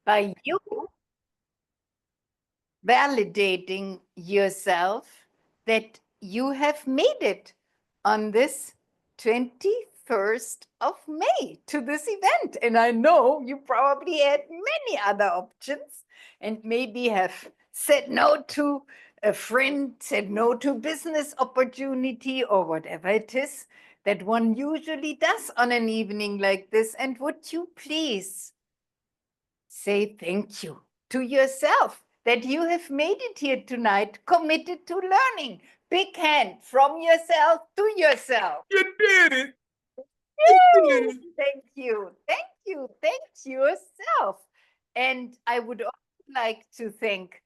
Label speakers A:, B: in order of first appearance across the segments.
A: by you validating yourself that you have made it on this 21st of May to this event. And I know you probably had many other options and maybe have said no to a friend, said no to business opportunity or whatever it is that one usually does on an evening like this. And would you please say thank you to yourself that you have made it here tonight, committed to learning. Big hand from yourself to yourself.
B: You did it.
A: Thank you. Thank you. Thank yourself. And I would also like to thank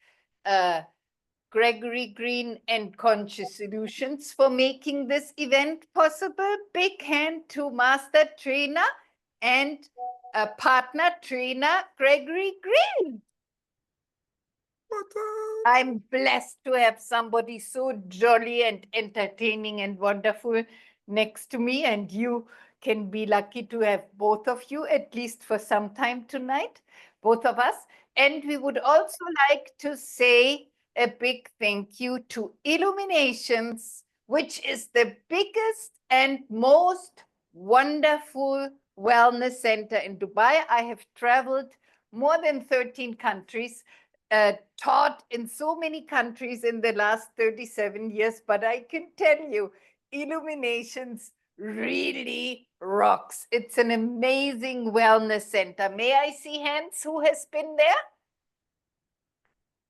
A: Gregory Green and Conscious Solutions for making this event possible. Big hand to Master Trainer and partner trainer, Gregory Green. I'm blessed to have somebody so jolly and entertaining and wonderful next to me, and you can be lucky to have both of you, at least for some time tonight, both of us. And we would also like to say a big thank you to Illuminations, which is the biggest and most wonderful wellness center in Dubai. I have traveled more than 13 countries, taught in so many countries in the last 37 years, but I can tell you, Illuminations really rocks. It's an amazing wellness center. May I see hands who has been there?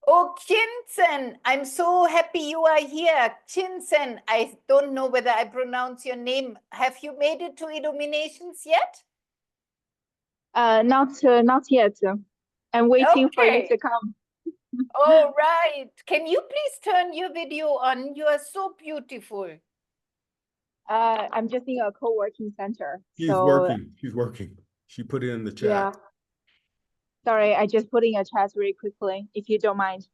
A: Oh, Kinsen, I'm so happy you are here. Kinsen, I don't know whether I pronounce your name. Have you made it to Illuminations yet?
C: Not yet. I'm waiting for you to come.
A: All right. Can you please turn your video on? You are so beautiful.
C: I'm just in a co-working center.
B: She's working. She's working. She put it in the chat.
C: Yeah. Sorry, I just put in a chat really quickly, if you don't mind.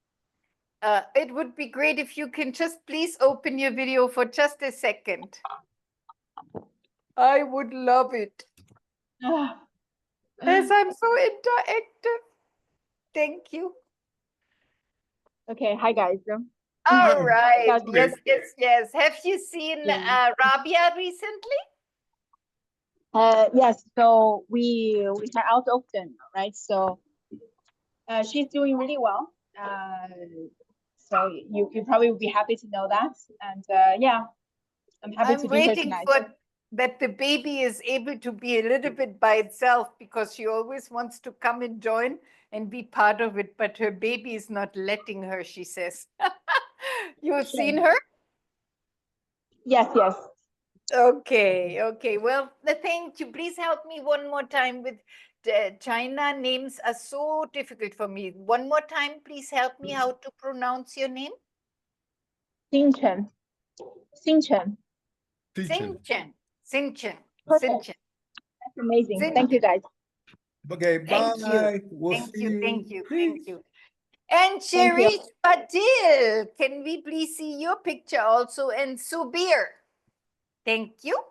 A: It would be great if you can just please open your video for just a second. I would love it. As I'm so interactive. Thank you.
C: Okay, hi guys.
A: All right. Yes. Have you seen Rabia recently?
C: Yes. So we hang out often, right? So she's doing really well. So you probably would be happy to know that. And yeah, I'm happy to be here tonight.
A: I'm waiting for that the baby is able to be a little bit by itself, because she always wants to come and join and be part of it, but her baby is not letting her, she says. You've seen her?
C: Yes.
A: Okay. Well, thank you. Please help me one more time with China. Names are so difficult for me. One more time, please help me how to pronounce your name.
C: Xinchen.
A: That's
C: amazing. Thank you, guys.
B: Okay, bye.
A: Thank you. And Shirish Patil, can we please see your picture also? And Subir, thank you.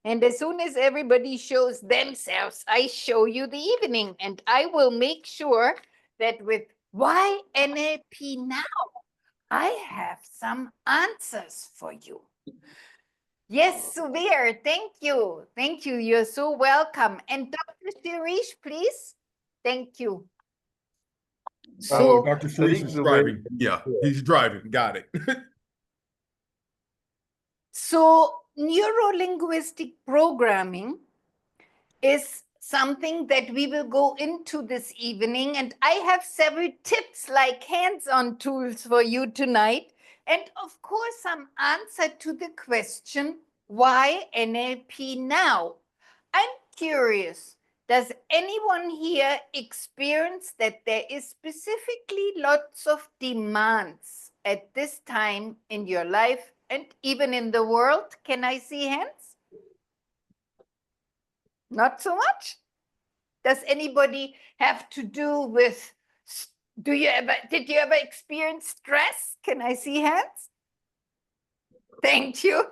A: And as soon as everybody shows themselves, I show you the evening, and I will make sure that with Why NLP Now, I have some answers for you. Yes, Subir, thank you. Thank you. You're so welcome. And Dr. Shirish, please. Thank you.
B: So Dr. Shirish is driving. Yeah, he's driving. Got it.
A: So Neuro Linguistic Programming is something that we will go into this evening. And I have several tips like hands-on tools for you tonight. And of course, some answer to the question, why NLP now? I'm curious, does anyone here experience that there is specifically lots of demands at this time in your life and even in the world? Can I see hands? Not so much? Does anybody have to do with, did you ever experience stress? Can I see hands? Thank you.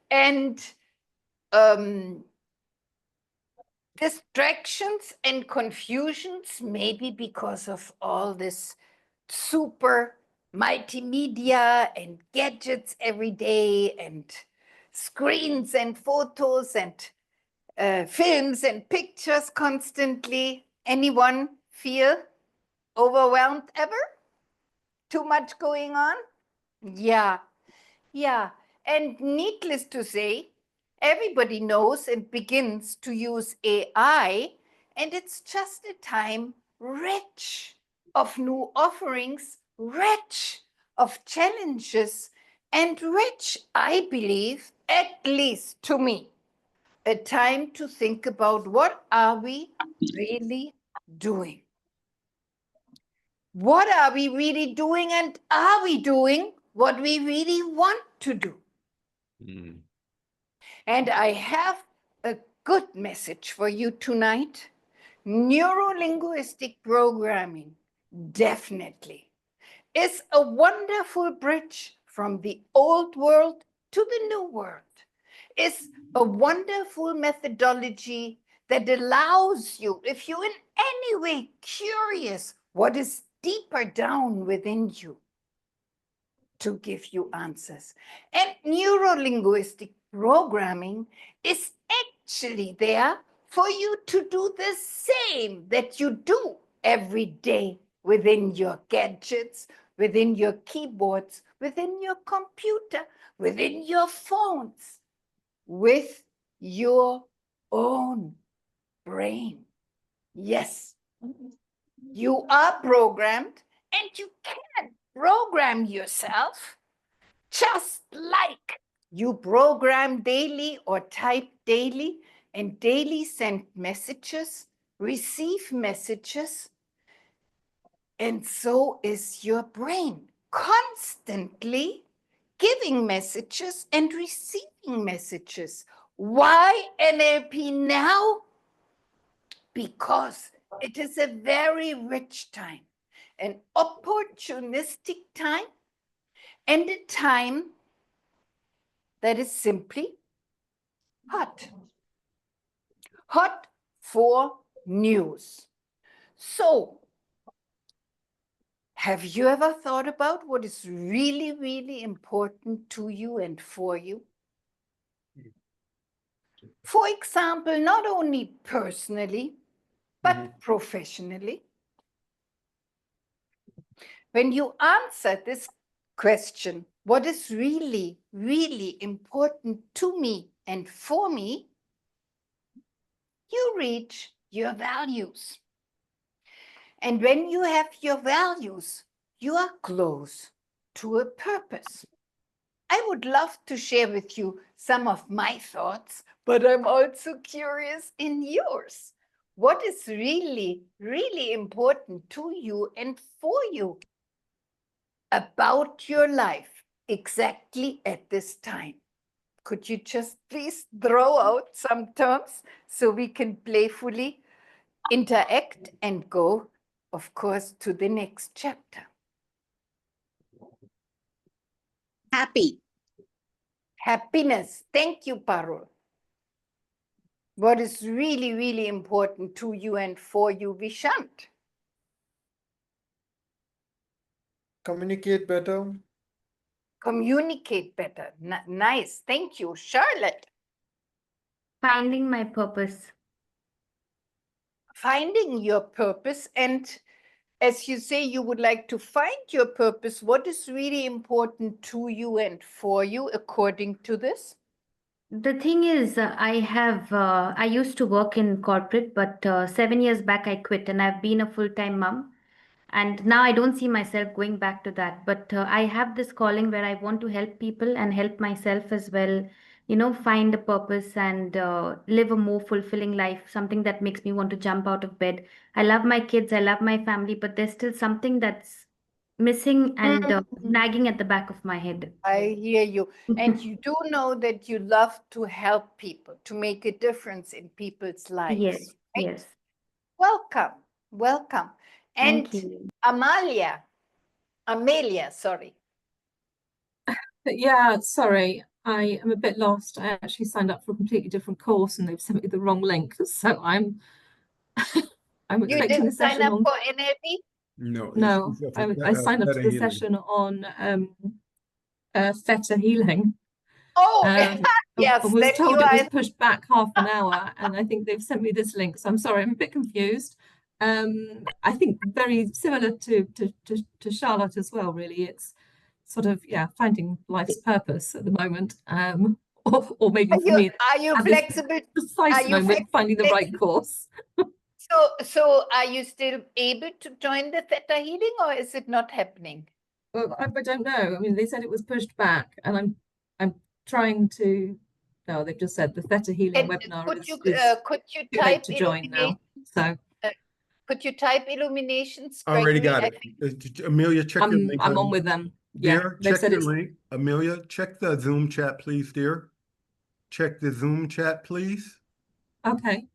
A: And distractions and confusions, maybe because of all this super multimedia and gadgets every day and screens and photos and films and pictures constantly. Anyone feel overwhelmed ever? Too much going on? Yeah, yeah. And needless to say, everybody knows and begins to use AI, and it's just a time rich of new offerings, rich of challenges, and rich, I believe, at least to me, a time to think about what are we really doing? What are we really doing, and are we doing what we really want to do?
B: Mm.
A: And I have a good message for you tonight. Neuro Linguistic Programming definitely is a wonderful bridge from the old world to the new world. It's a wonderful methodology that allows you, if you're in any way curious what is deeper down within you, to give you answers. And neuro-linguistic programming is actually there for you to do the same that you do every day within your gadgets, within your keyboards, within your computer, within your phones, with your own brain. Yes, you are programmed, and you can program yourself just like you program daily or type daily and daily send messages, receive messages, and so is your brain constantly giving messages and receiving messages. Why NLP now? Because it is a very rich time, an opportunistic time, and a time that is simply hot. Hot for news. So, have you ever thought about what is really, really important to you and for you? For example, not only personally, but professionally. When you answer this question, what is really, really important to me and for me, you reach your values. And when you have your values, you are close to a purpose. I would love to share with you some of my thoughts, but I'm also curious in yours. What is really, really important to you and for you about your life exactly at this time? Could you just please throw out some terms so we can playfully interact and go, of course, to the next chapter?
D: Happy.
A: Happiness. Thank you, Parul. What is really, really important to you and for you, Vishant?
E: Communicate better.
A: Communicate better. Nice. Thank you, Charlotte.
D: Finding my purpose.
A: Finding your purpose. And as you say, you would like to find your purpose. What is really important to you and for you according to this?
D: The thing is, I used to work in corporate, but 7 years back I quit and I've been a full-time mom. And now I don't see myself going back to that. But I have this calling where I want to help people and help myself as well, find a purpose and live a more fulfilling life, something that makes me want to jump out of bed. I love my kids, I love my family, but there's still something that's missing and nagging at the back of my head.
A: I hear you. And you do know that you love to help people, to make a difference in people's lives.
D: Yes,
A: right?
D: yes.
A: Welcome, welcome. And
D: Thank you.
A: Amelia, sorry.
F: Yeah, sorry. I am a bit lost. I actually signed up for a completely different course and they've sent me the wrong link. So I'm
A: You
F: expecting a
A: didn't sign
F: session
A: up
F: on.
A: for NLP?
B: No,
F: No, I signed up
B: theta
F: to the
B: healing.
F: session on theta healing.
A: Oh,
F: I
A: yes,
F: was
A: then
F: told
A: you
F: it was
A: are.
F: pushed back half an hour, and I think they've sent me this link. So I'm sorry, I'm a bit confused. I think very similar to Charlotte as well, really. It's sort of, yeah, finding life's purpose at the moment. Or maybe for me,
A: Are you
F: at this
A: flexible?
F: precise moment, finding the right course.
A: So are you still able to join the theta healing, or is it not happening?
F: Well, I don't know. I mean, they said it was pushed back, and I'm trying to. No, they've just said the theta healing
A: And
F: webinar
A: could
F: is
A: you
F: too late
A: type
F: to join now. So
A: could you type illuminations?
B: Already
A: Gregory?
B: got it. Amelia, check your link.
F: I'm on with them. Yeah,
B: Dear,
F: they've
B: check
F: said
B: your
F: it's
B: link. Amelia, check the Zoom chat, please, dear. Check the Zoom chat, please.
F: okay.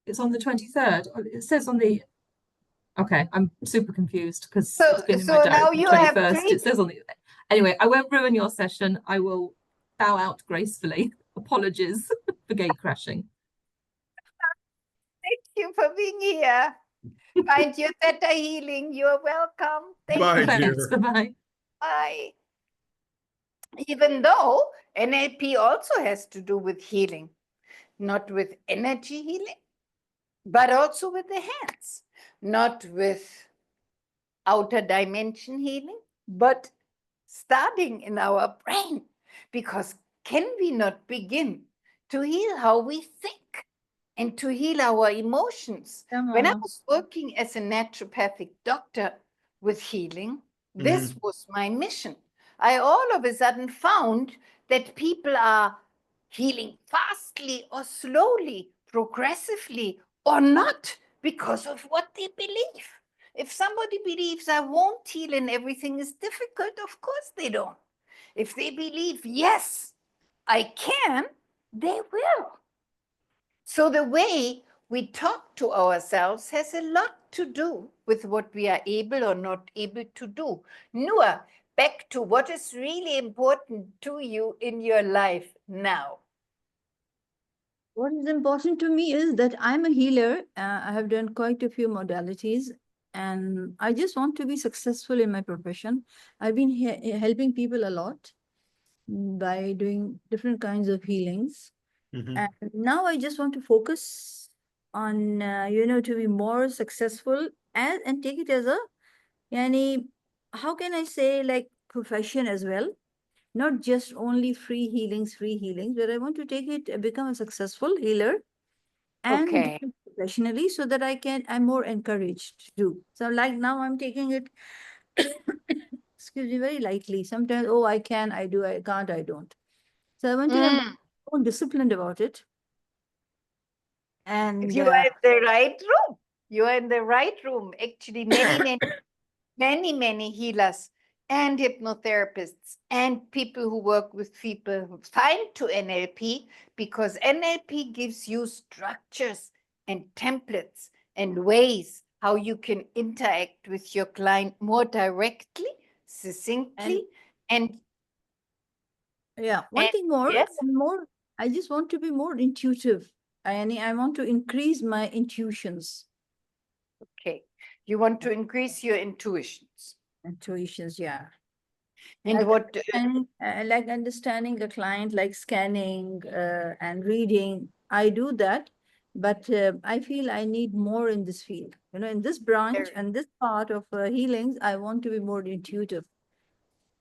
F: It's on the 23rd. It says on the. Okay, I'm super confused because it's been in my diary
A: now
F: for the
A: you have
F: 21st.
A: three.
F: It says on the. Anyway, I won't ruin your session. I will bow out gracefully. Apologies for gate crashing.
A: Thank you for being here. Find your theta healing. You're welcome.
B: Bye,
A: Thank you.
B: dear.
F: Bye-bye.
A: Bye. Even though NLP also has to do with healing, not with energy healing, but also with the hands, not with outer dimension healing, but starting in our brain. Because can we not begin to heal how we think and to heal our emotions? When I was working as a naturopathic doctor with healing, this was my mission. I all of a sudden found that people are healing fastly or slowly, progressively or not, because of what they believe. If somebody believes I won't heal and everything is difficult, of course they don't. If they believe, yes, I can, they will. So the way we talk to ourselves has a lot to do with what we are able or not able to do. Noor, back to what is really important to you in your life now.
G: What is important to me is that I'm a healer. I have done quite a few modalities, and I just want to be successful in my profession. I've been helping people a lot by doing different kinds of healings. And now I just want to focus on, to be more successful and take it as a, how can I say, like profession as well. Not just only free healings, but I want to take it, become a successful healer and do it professionally so that I'm more encouraged to do. So like now I'm taking it, excuse me, very lightly. Sometimes, oh, I can, I do, I can't, I don't. So I want to have more disciplined about it. And
A: you are in the right room. You are in the right room. Actually, many healers and hypnotherapists and people who work with people who find to NLP, because NLP gives you structures and templates and ways how you can interact with your client more directly, succinctly, and
G: yeah, one thing more,
A: yes,
G: I just want to be more intuitive. I want to increase my intuitions.
A: Okay, you want to increase your intuitions.
G: Intuitions, yeah.
A: And
G: like
A: what?
G: Like understanding the client, like scanning and reading. I do that, but I feel I need more in this field. In this branch and this part of healings, I want to be more intuitive,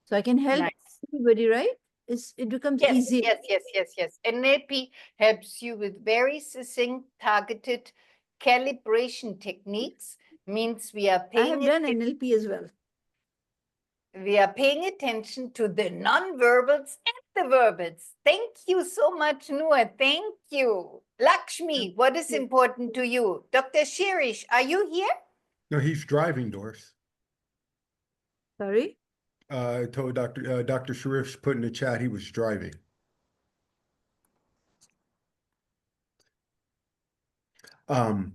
G: so I can help everybody. Right? It becomes easier.
A: Yes. NLP helps you with very succinct, targeted calibration techniques. Means we are paying.
G: I have done NLP as well.
A: We are paying attention to the non-verbals and the verbals. Thank you so much, Noor. Thank you. Lakshmi, what is important to you? Dr. Shirish, are you here?
B: No, he's driving, Doris.
G: Sorry?
B: I told Dr. Sharif put in the chat he was driving.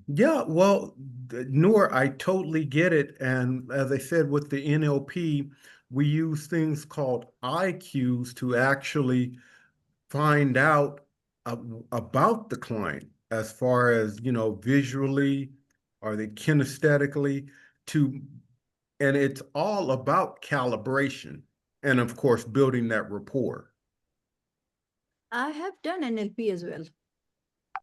B: Yeah, well, Noor, I totally get it. And as I said, with the NLP, we use things called IQs to actually find out about the client as far as, visually, are they kinesthetically, and it's all about calibration and, of course, building that rapport.
G: I have done NLP as well.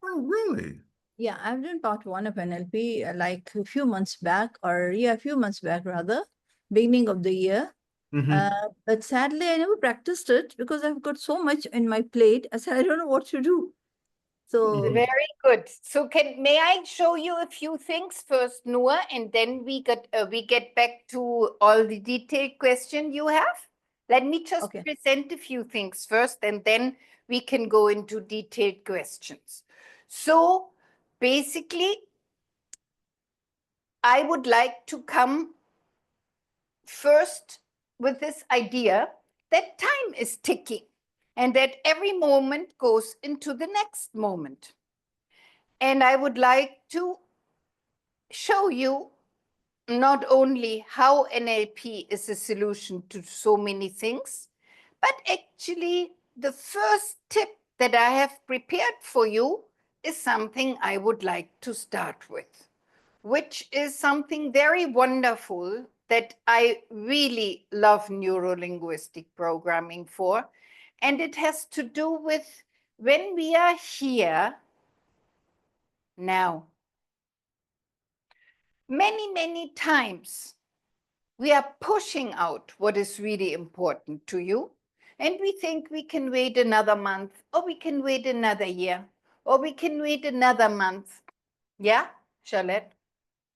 B: Oh, really?
G: Yeah, I've done part 1 of NLP like a few months back, a few months back rather, beginning of the year. But sadly, I never practiced it because I've got so much in my plate. I said, I don't know what to do. So
A: Very good. So may I show you a few things first, Noor, and then we get back to all the detailed question you have? Let me just
G: Okay.
A: present a few things first, and then we can go into detailed questions. So basically, I would like to come first with this idea that time is ticking and that every moment goes into the next moment. And I would like to show you not only how NLP is a solution to so many things, but actually the first tip that I have prepared for you is something I would like to start with, which is something very wonderful that I really love Neuro Linguistic Programming for. And it has to do with when we are here now. Many times we are pushing out what is really important to you. And we think we can wait another month, or we can wait another year, or we can wait another month. Yeah, Charlotte?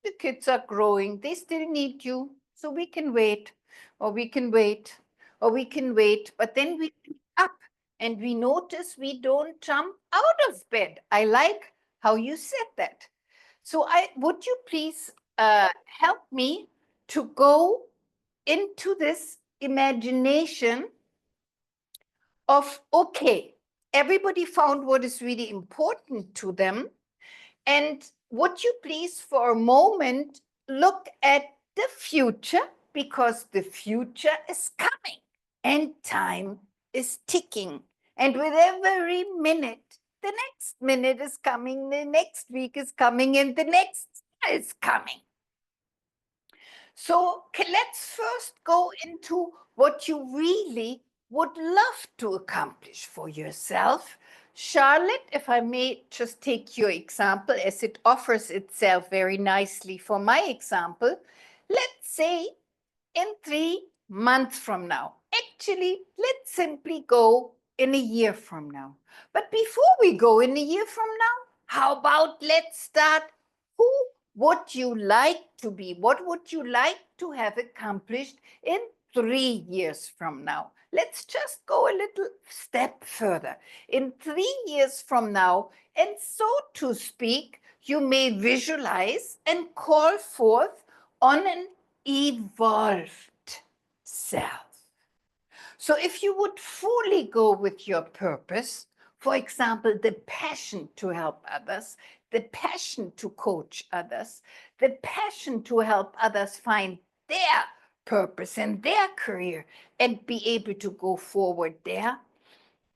A: The kids are growing. They still need you. So we can wait, or we can wait, or we can wait. But then we pick up and we notice we don't jump out of bed. I like how you said that. So would you please help me to go into this imagination of, okay, everybody found what is really important to them. And would you please for a moment look at the future, because the future is coming and time is ticking. And with every minute, the next minute is coming, the next week is coming, and the next year is coming. So let's first go into what you really would love to accomplish for yourself. Charlotte, if I may just take your example, as it offers itself very nicely for my example, let's say in 3 months from now. Actually, let's simply go in a year from now. But before we go in a year from now, how about let's start, who would you like to be? What would you like to have accomplished in 3 years from now? Let's just go a little step further. In 3 years from now, and so to speak, you may visualize and call forth on an evolved self. So if you would fully go with your purpose, for example, the passion to help others, the passion to coach others, the passion to help others find their purpose and their career and be able to go forward there,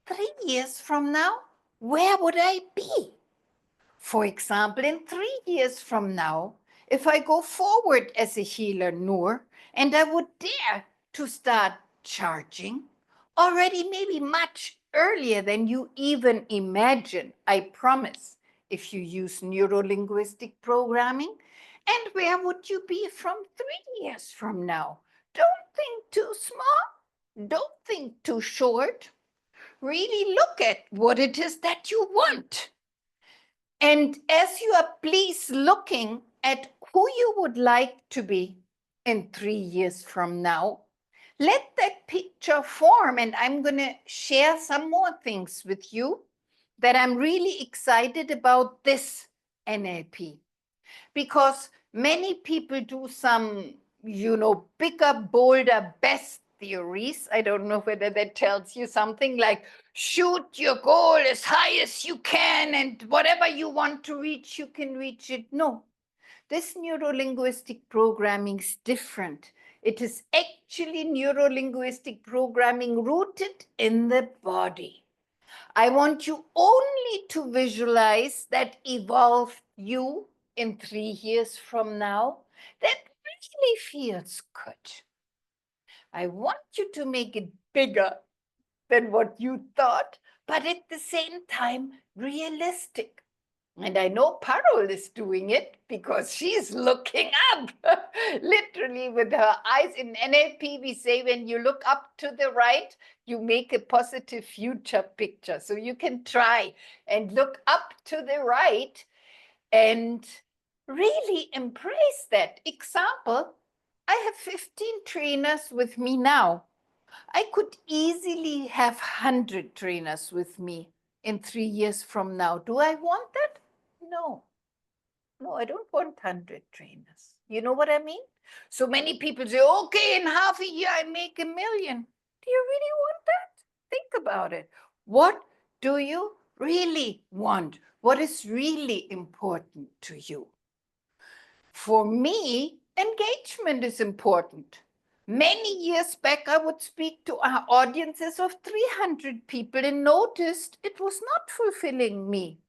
A: 3 years from now, where would I be? For example, in 3 years from now, if I go forward as a healer, Noor, and I would dare to start charging already maybe much earlier than you even imagine, I promise, if you use neuro-linguistic programming. And where would you be from 3 years from now? Don't think too small. Don't think too short. Really look at what it is that you want. And as you are please looking at who you would like to be in 3 years from now, let that picture form. And I'm going to share some more things with you that I'm really excited about this NLP. Because many people do some, bigger, bolder, best theories. I don't know whether that tells you something like shoot your goal as high as you can and whatever you want to reach, you can reach it. No, this neuro-linguistic programming is different. It is actually Neuro Linguistic Programming rooted in the body. I want you only to visualize that evolved you in 3 years from now. That really feels good. I want you to make it bigger than what you thought, but at the same time, realistic. And I know Parul is doing it because she's looking up, literally with her eyes. In NLP, we say when you look up to the right, you make a positive future picture. So you can try and look up to the right and really embrace that. Example, I have 15 trainers with me now. I could easily have 100 trainers with me in 3 years from now. Do I want that? No. No, I don't want 100 trainers. You know what I mean? So many people say, okay, in half a year, I make $1 million. Do you really want that? Think about it. What do you really want? What is really important to you? For me, engagement is important. Many years back, I would speak to our audiences of 300 people and noticed it was not fulfilling me.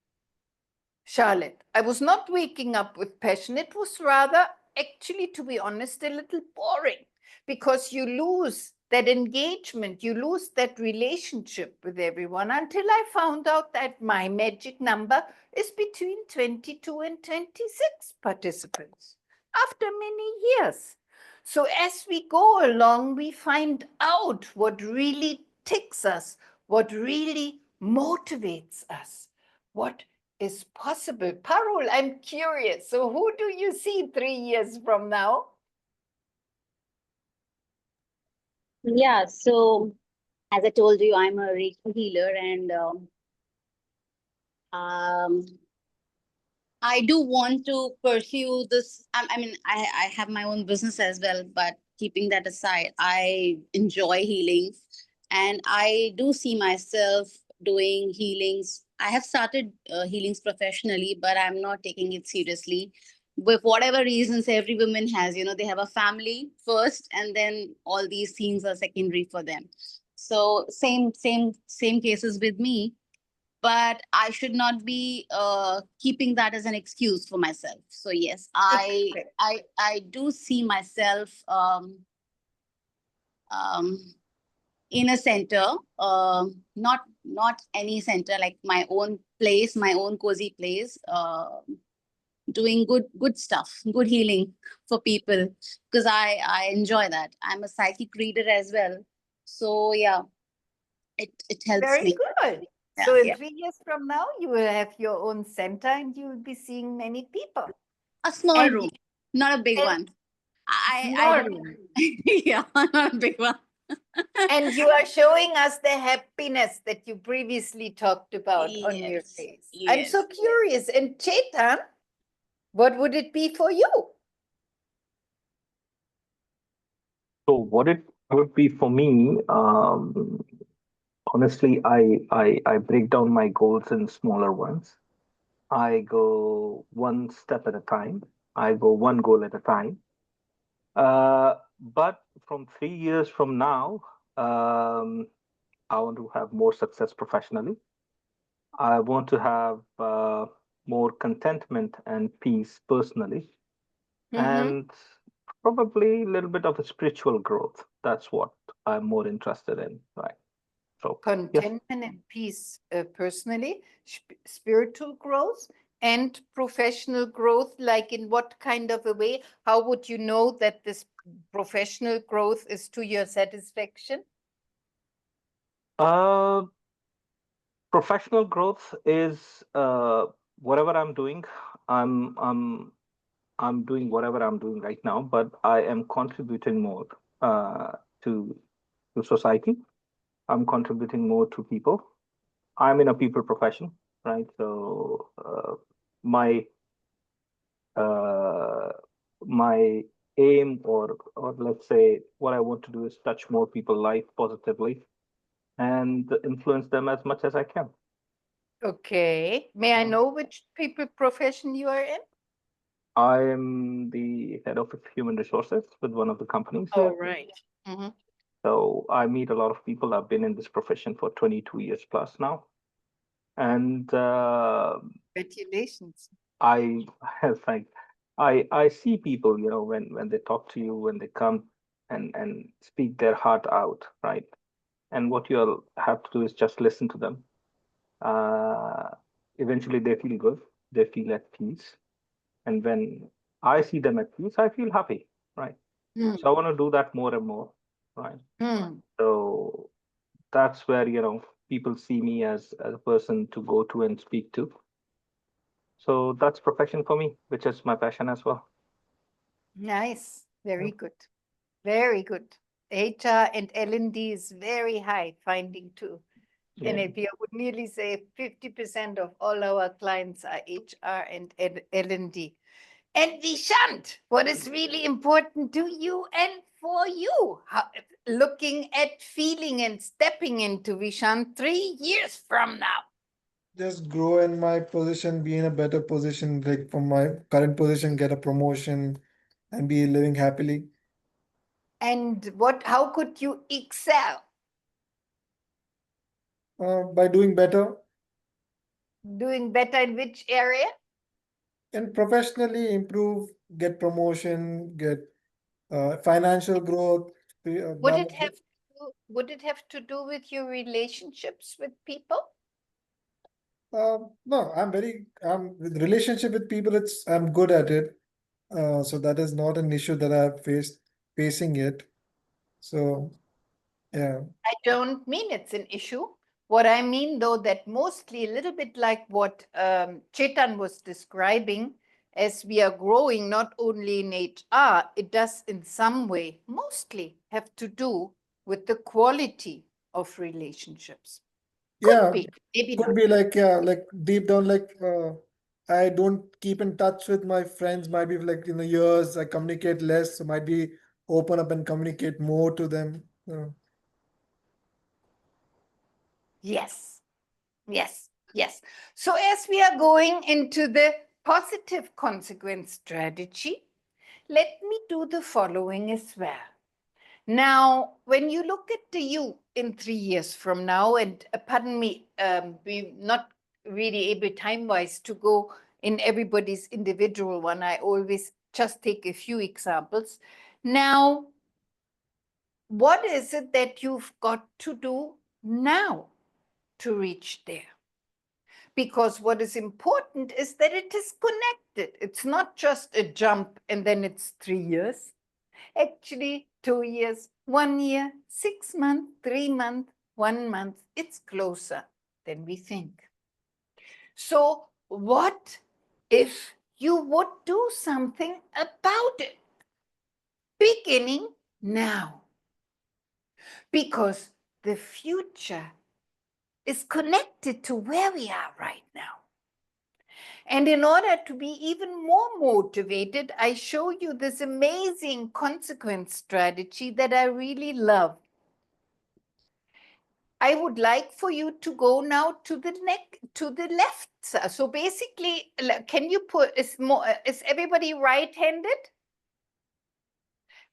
A: Charlotte, I was not waking up with passion. It was rather, actually, to be honest, a little boring because you lose that engagement, you lose that relationship with everyone until I found out that my magic number is between 22 and 26 participants after many years. So as we go along, we find out what really ticks us, what really motivates us, what is possible. Parul, I'm curious. So who do you see 3 years from now?
H: Yeah, so as I told you, I'm a Reiki healer, and I do want to pursue this. I mean, I have my own business as well, but keeping that aside, I enjoy healing, and I do see myself doing healings. I have started healings professionally, but I'm not taking it seriously. With whatever reasons every woman has, they have a family first, and then all these things are secondary for them. So same cases with me, but I should not be keeping that as an excuse for myself. So yes, I do see myself in a center, not any center, like my own place, my own cozy place, doing good stuff, good healing for people, because I enjoy that. I'm a psychic reader as well, so yeah, it helps
A: Very
H: me.
A: good.
H: Yeah,
A: So in
H: yeah.
A: 3 years from now, you will have your own center and you will be seeing many people.
H: A small
A: And-
H: room, not a big
A: and
H: one. I
A: small
H: don't.
A: room.
H: Yeah, not a big one.
A: And you are showing us the happiness that you previously talked about on your
H: Yes,
A: face. I'm so
H: yes.
A: curious. And Chetan, what would it be for you?
I: So what it would be for me, honestly, I break down my goals in smaller ones. I go one step at a time. I go one goal at a time. But from 3 years from now, I want to have more success professionally. I want to have more contentment and peace personally, and probably a little bit of a spiritual growth. That's what I'm more interested in, right? So, yes.
A: Contentment and peace personally, spiritual growth and professional growth, like in what kind of a way? How would you know that this professional growth is to your satisfaction?
I: Professional growth is whatever I'm doing. I'm I'm I'm doing whatever I'm doing right now, but I am contributing more uh, to society. I'm contributing more to people. I'm in a people profession, right? So my uh, my aim, or let's say what I want to do, is touch more people's life positively and influence them as much as I can.
A: Okay. May I know which people profession you are in?
I: I am the head of human resources with one of the companies
A: Oh,
I: here.
A: right. Mhm.
I: So I meet a lot of people. I've been in this profession for 22 years plus now. And
A: Congratulations.
I: I thank I see people, when they talk to you, when they come and speak their heart out, right? And what you'll have to do is just listen to them. Eventually they feel good, they feel at peace. And when I see them at peace, I feel happy, right?
A: Hmm.
I: So I want to do that more and more, right?
A: Hmm.
I: So that's where, people see me as a person to go to and speak to. So that's profession for me, which is my passion as well.
A: Nice. Very good. Very good. HR and L&D is very high finding too.
I: Yeah.
A: NLP, I would nearly say 50% of all our clients are HR and L&D. And Vishant, what is really important to you and for you? Looking at feeling and stepping into Vishant 3 years from now.
E: Just grow in my position, be in a better position, like from my current position, get a promotion and be living happily.
A: And how could you excel?
E: By doing better
A: Doing better in which area?
E: and professionally improve, get promotion, get financial growth.
A: Would it have to do with your relationships with people?
E: No, with relationship with people, I'm good at it. So that is not an issue that I've facing it. So yeah.
A: I don't mean it's an issue. What I mean, though, that mostly a little bit like what Chetan was describing, as we are growing not only in HR, it does in some way mostly have to do with the quality of relationships.
E: Yeah,
A: Maybe
E: could
A: not.
E: be like, yeah, like deep down, like I don't keep in touch with my friends, might be like in the years I communicate less, so might be open up and communicate more to them.
A: Yes, yes, yes. So as we are going into the positive consequence strategy, let me do the following as well. Now, when you look at the you in 3 years from now, and pardon me, we're not really able time-wise to go in everybody's individual one. I always just take a few examples. Now, what is it that you've got to do now to reach there? Because what is important is that it is connected. It's not just a jump and then it's 3 years. Actually, 2 years, 1 year, 6 months, 3 months, 1 month, it's closer than we think. So what if you would do something about it? Beginning now. Because the future is connected to where we are right now. And in order to be even more motivated, I show you this amazing consequence strategy that I really love. I would like for you to go now to the left side. So basically, can you put, is everybody right-handed?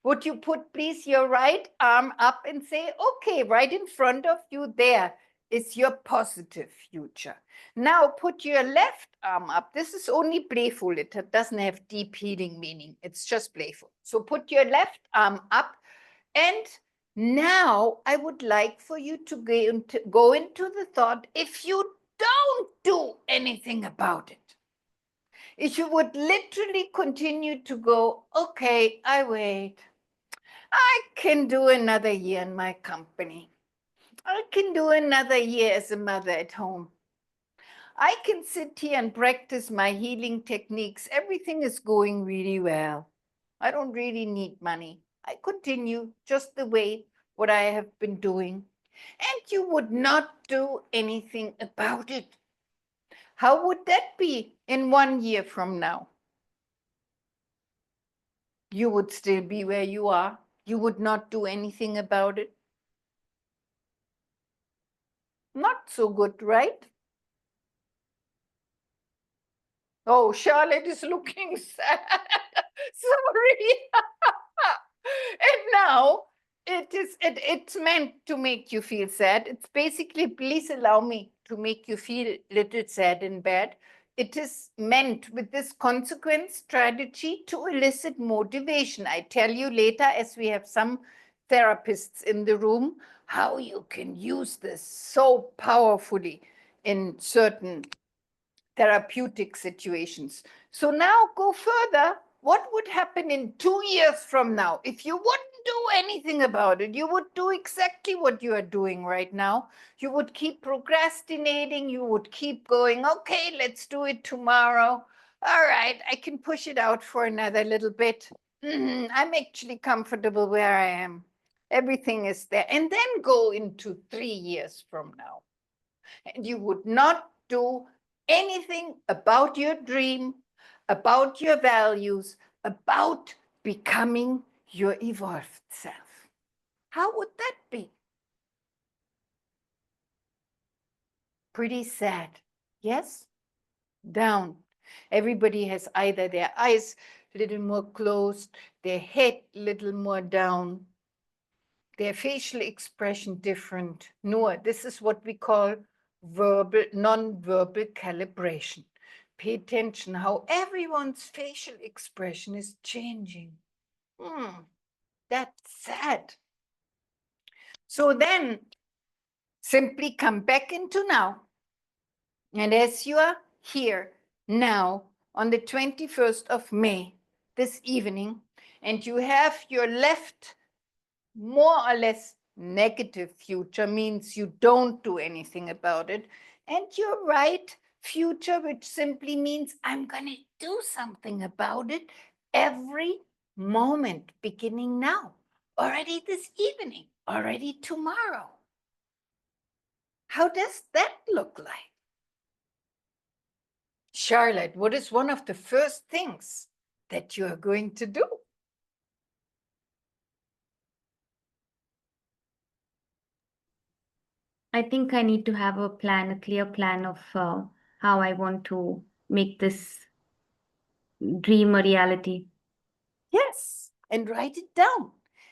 A: Would you put please your right arm up and say, okay, right in front of you there is your positive future. Now put your left arm up. This is only playful. It doesn't have deep healing meaning. It's just playful. So put your left arm up, and now I would like for you to go into the thought, if you don't do anything about it, if you would literally continue to go, okay, I wait. I can do another year in my company. I can do another year as a mother at home. I can sit here and practice my healing techniques. Everything is going really well. I don't really need money. I continue just the way what I have been doing. And you would not do anything about it. How would that be in 1 year from now? You would still be where you are. You would not do anything about it. Not so good, right? Oh, Charlotte is looking sad. Sorry. And now it's meant to make you feel sad. It's basically, please allow me to make you feel a little sad and bad. It is meant with this consequence strategy to elicit motivation. I tell you later, as we have some therapists in the room, how you can use this so powerfully in certain therapeutic situations. So now go further. What would happen in 2 years from now if you wouldn't do anything about it? You would do exactly what you are doing right now. You would keep procrastinating. You would keep going, okay, let's do it tomorrow. All right, I can push it out for another little bit. I'm actually comfortable where I am. Everything is there. And then go into 3 years from now. And you would not do anything about your dream, about your values, about becoming your evolved self. How would that be? Pretty sad, yes? Down. Everybody has either their eyes a little more closed, their head a little more down, their facial expression different. No, this is what we call verbal, non-verbal calibration. Pay attention how everyone's facial expression is changing. That's sad. So then simply come back into now. And as you are here now on the 21st of May, this evening, and you have your left more or less negative future, means you don't do anything about it, and your right future, which simply means I'm going to do something about it every moment, beginning now, already this evening, already tomorrow. How does that look like? Charlotte, what is one of the first things that you are going to do?
D: I think I need to have a plan, a clear plan of how I want to make this dream a reality.
A: Yes, and write it down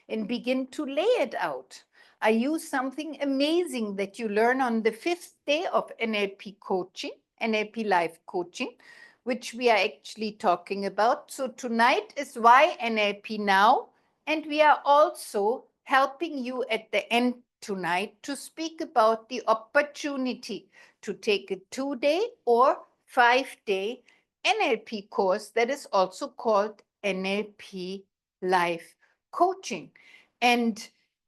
A: and begin to lay it out. I use something amazing that you learn on the 5th day of NLP coaching, NLP live coaching, which we are actually talking about. So tonight is why NLP Now, and we are also helping you at the end tonight to speak about the opportunity to take a 2-day or 5-day NLP course that is also called NLP life coaching. And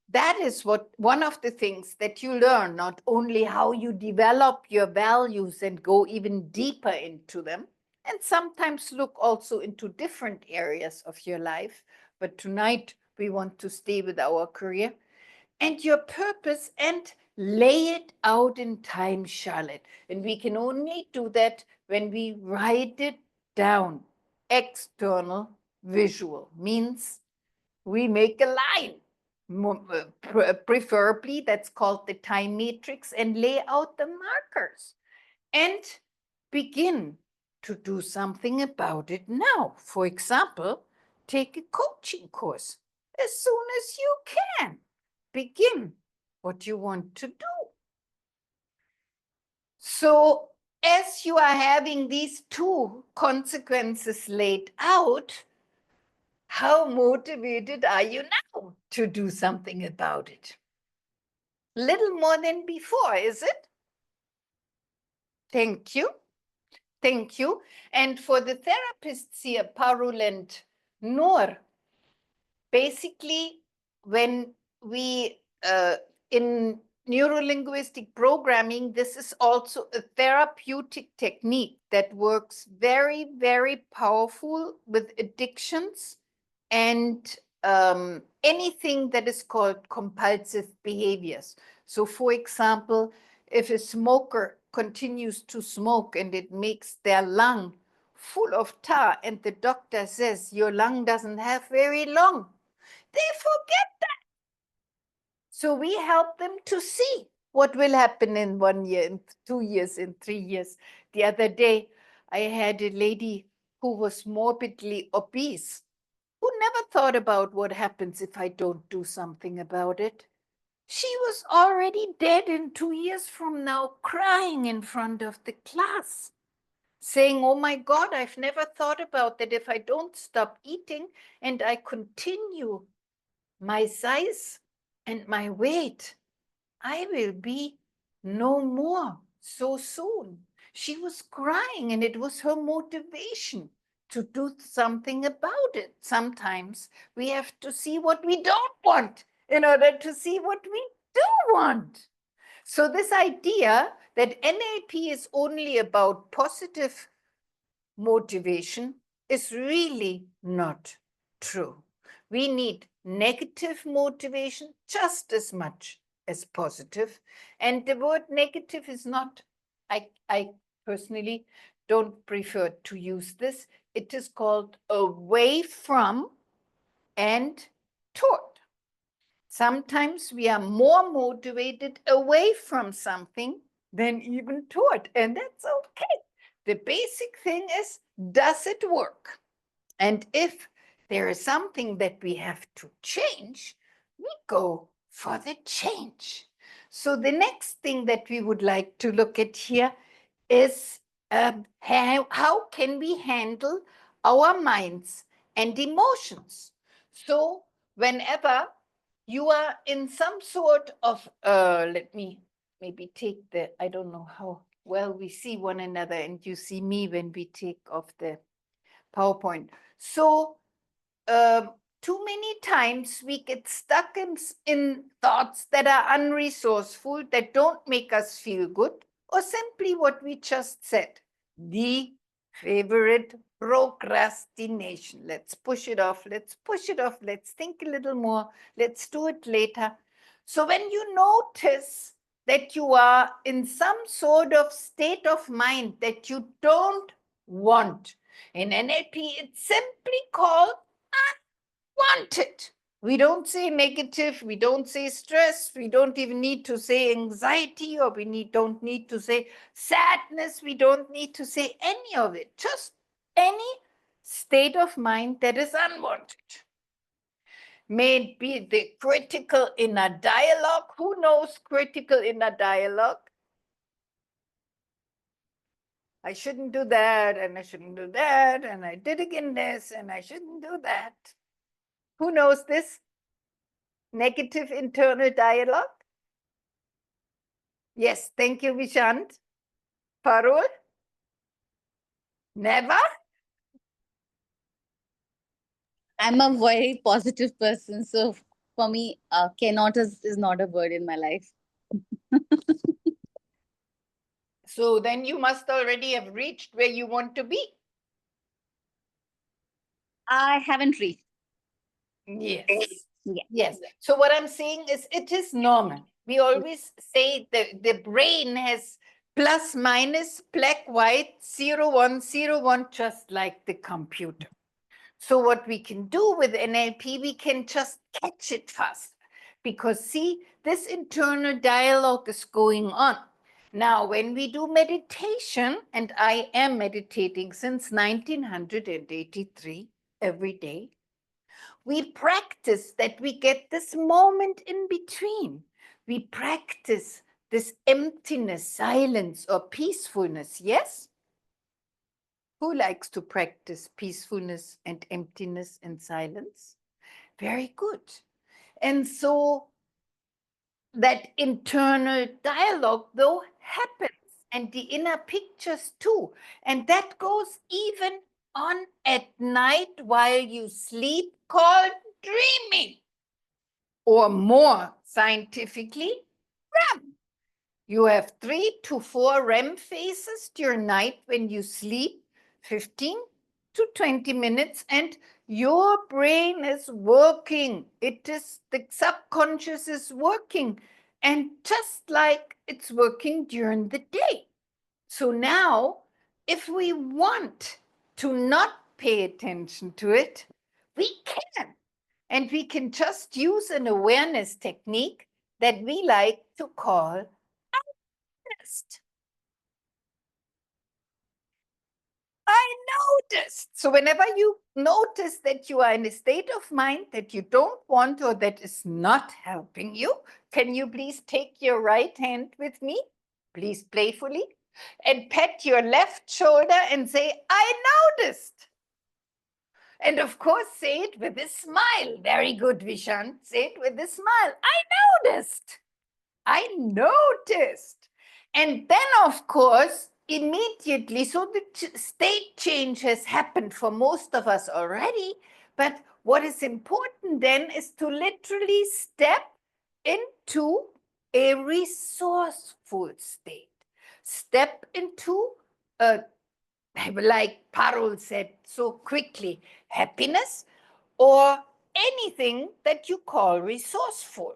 A: that is what one of the things that you learn, not only how you develop your values and go even deeper into them, and sometimes look also into different areas of your life. But tonight we want to stay with our career and your purpose and lay it out in time, Charlotte. And we can only do that when we write it down. External visual means we make a line, preferably that's called the time matrix, and lay out the markers and begin to do something about it now. For example, take a coaching course as soon as you can. Begin what you want to do. So as you are having these 2 consequences laid out, how motivated are you now to do something about it? Little more than before, is it? Thank you. Thank you. And for the therapists here, Parul and Noor, basically when we, in Neuro Linguistic Programming, this is also a therapeutic technique that works very, very powerful with addictions and anything that is called compulsive behaviors. So for example, if a smoker continues to smoke and it makes their lung full of tar and the doctor says your lung doesn't have very long, they forget that. So we help them to see what will happen in 1 year, in 2 years, in 3 years. The other day, I had a lady who was morbidly obese, who never thought about what happens if I don't do something about it. She was already dead in 2 years from now, crying in front of the class, saying, oh my God, I've never thought about that. If I don't stop eating and I continue my size and my weight, I will be no more so soon. She was crying, and it was her motivation to do something about it. Sometimes we have to see what we don't want in order to see what we do want. So this idea that NLP is only about positive motivation is really not true. We need negative motivation just as much as positive. And the word negative is not, I personally don't prefer to use this. It is called away from and toward. Sometimes we are more motivated away from something than even toward, and that's okay. The basic thing is, does it work? And if there is something that we have to change, we go for the change. So the next thing that we would like to look at here is how can we handle our minds and emotions? So whenever you are in some sort of, let me maybe take the, I don't know how well we see one another and you see me when we take off the PowerPoint. So too many times we get stuck in thoughts that are unresourceful, that don't make us feel good, or simply what we just said, the favorite procrastination. Let's push it off, let's push it off, let's think a little more, let's do it later. So when you notice that you are in some sort of state of mind that you don't want, in NLP, it's simply called unwanted. We don't say negative, we don't say stress, we don't even need to say anxiety, or don't need to say sadness, we don't need to say any of it. Just any state of mind that is unwanted. May it be the critical inner dialogue. Who knows critical inner dialogue? I shouldn't do that, and I shouldn't do that, and I did again this, and I shouldn't do that. Who knows this? Negative internal dialogue? Yes, thank you, Vishant. Parul? Never?
H: I'm a very positive person, so for me, cannot is not a word in my life.
A: So then you must already have reached where you want to be.
H: I haven't reached.
A: Yes.
H: Yeah.
A: Yes. So what I'm saying is it is normal. We always say that the brain has plus minus black white 0 1 0 1, just like the computer. So what we can do with NLP, we can just catch it faster, because see, this internal dialogue is going on. Now, when we do meditation, and I am meditating since 1983 every day, we practice that we get this moment in between. We practice this emptiness, silence, or peacefulness, yes? Who likes to practice peacefulness and emptiness and silence? Very good. And so that internal dialogue, though, happens, and the inner pictures too. And that goes even on at night while you sleep, called dreaming, or more scientifically, REM. You have 3 to 4 REM phases during night when you sleep, 15 to 20 minutes, and your brain is working. It is, the subconscious is working, and just like it's working during the day. So now, if we want to not pay attention to it, we can. And we can just use an awareness technique that we like to call rest. noticed. So whenever you notice that you are in a state of mind that you don't want or that is not helping you, can you please take your right hand with me, please playfully, and pat your left shoulder and say, I noticed. And of course, say it with a smile. Very good, Vishan. Say it with a smile. I noticed. I noticed. And then, of course, immediately, so the state change has happened for most of us already. But what is important then is to literally step into a resourceful state. Step into a, like Parul said so quickly, happiness or anything that you call resourceful.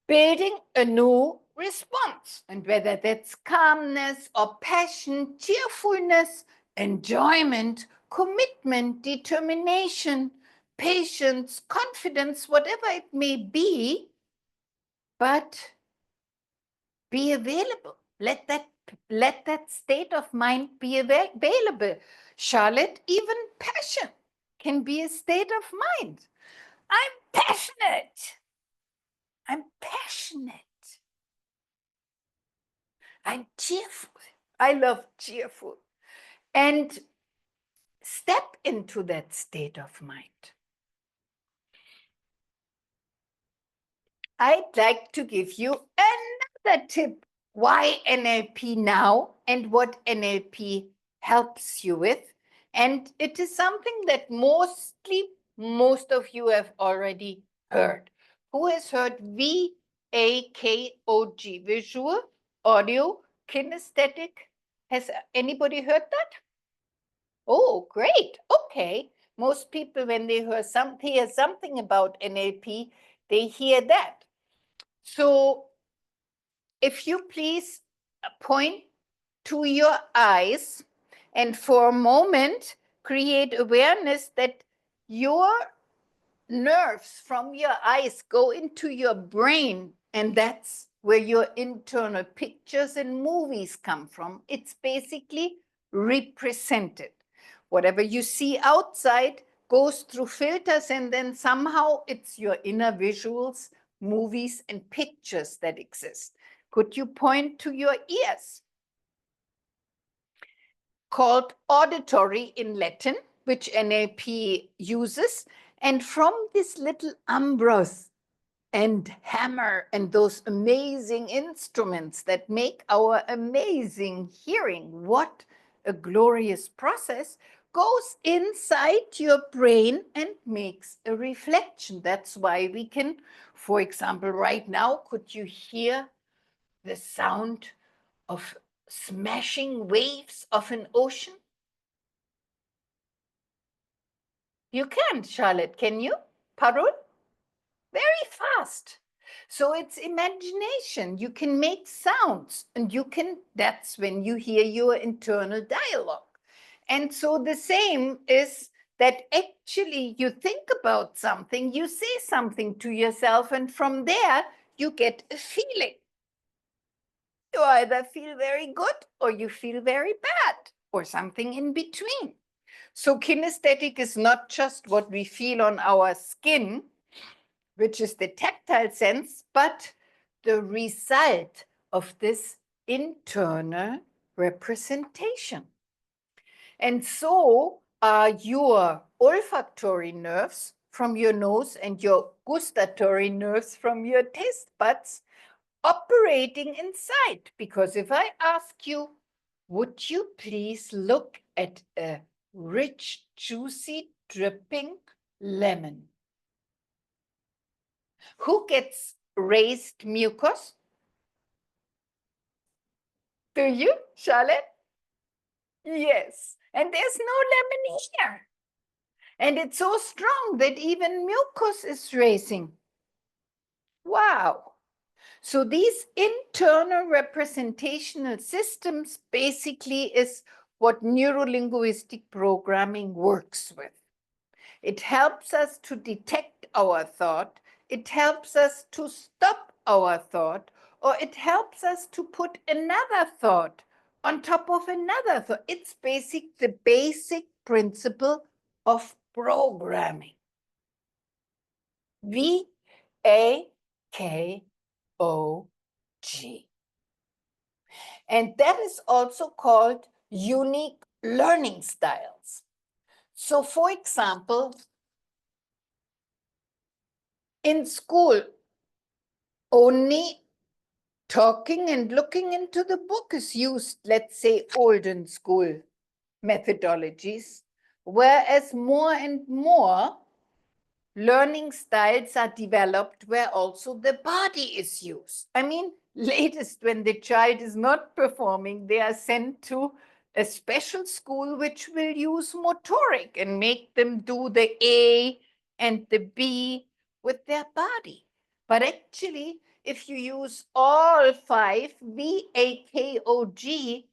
A: Building a new response, and whether that's calmness or passion, cheerfulness, enjoyment, commitment, determination, patience, confidence, whatever it may be, but be available. Let that state of mind be available. Charlotte, even passion can be a state of mind. I'm passionate. I'm passionate. I'm cheerful. I love cheerful. And step into that state of mind. I'd like to give you another tip. Why NLP now and what NLP helps you with. And it is something that most of you have already heard. Who has heard VAKOG, visual, audio, kinesthetic? Has anybody heard that? Oh, great. Okay. Most people, when they hear something about NLP, they hear that. So if you please point to your eyes and for a moment create awareness that your nerves from your eyes go into your brain, and that's where your internal pictures and movies come from. It's basically represented. Whatever you see outside goes through filters, and then somehow it's your inner visuals, movies, and pictures that exist. Could you point to your ears? Called auditory in Latin, which NLP uses. And from this little umbras and hammer and those amazing instruments that make our amazing hearing, what a glorious process, goes inside your brain and makes a reflection. That's why we can, for example, right now, could you hear the sound of smashing waves of an ocean? You can, Charlotte, can you? Parul? Very fast. So it's imagination. You can make sounds, and you can, that's when you hear your internal dialogue. And so the same is that actually you think about something, you say something to yourself, and from there you get a feeling. You either feel very good or you feel very bad or something in between. So kinesthetic is not just what we feel on our skin, which is the tactile sense, but the result of this internal representation. And so are your olfactory nerves from your nose and your gustatory nerves from your taste buds operating inside. Because if I ask you, would you please look at a rich, juicy, dripping lemon? Who gets raised mucus? Do you, Charlotte? Yes. And there's no lemon here. And it's so strong that even mucus is raising. Wow. So these internal representational systems basically is what Neuro Linguistic Programming works with. It helps us to detect our thought. It helps us to stop our thought, or it helps us to put another thought on top of another. So it's the basic principle of programming. VAKOG. And that is also called unique learning styles. So for example, in school, only talking and looking into the book is used, let's say, olden school methodologies, whereas more and more learning styles are developed where also the body is used. I mean, latest when the child is not performing, they are sent to a special school which will use motoric and make them do the A and the B with their body. But actually, if you use all 5, VAKOG,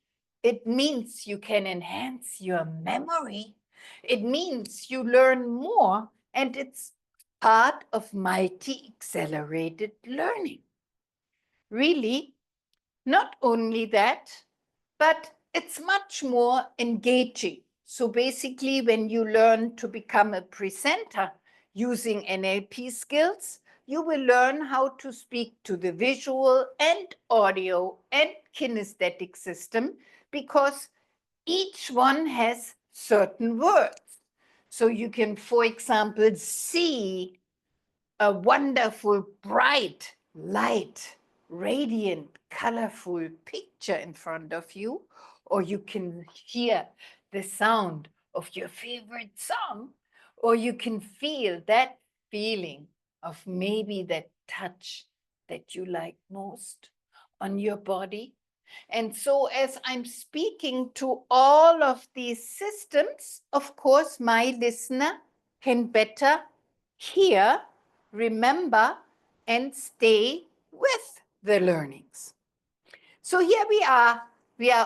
A: it means you can enhance your memory. It means you learn more, and it's part of multi-accelerated learning. Really, not only that, but it's much more engaging. So basically, when you learn to become a presenter using NLP skills, you will learn how to speak to the visual and audio and kinesthetic system, because each one has certain words. So you can, for example, see a wonderful, bright, light, radiant, colorful picture in front of you, or you can hear the sound of your favorite song, or you can feel that feeling of maybe that touch that you like most on your body. And so as I'm speaking to all of these systems, of course, my listener can better hear, remember, and stay with the learnings. So here we are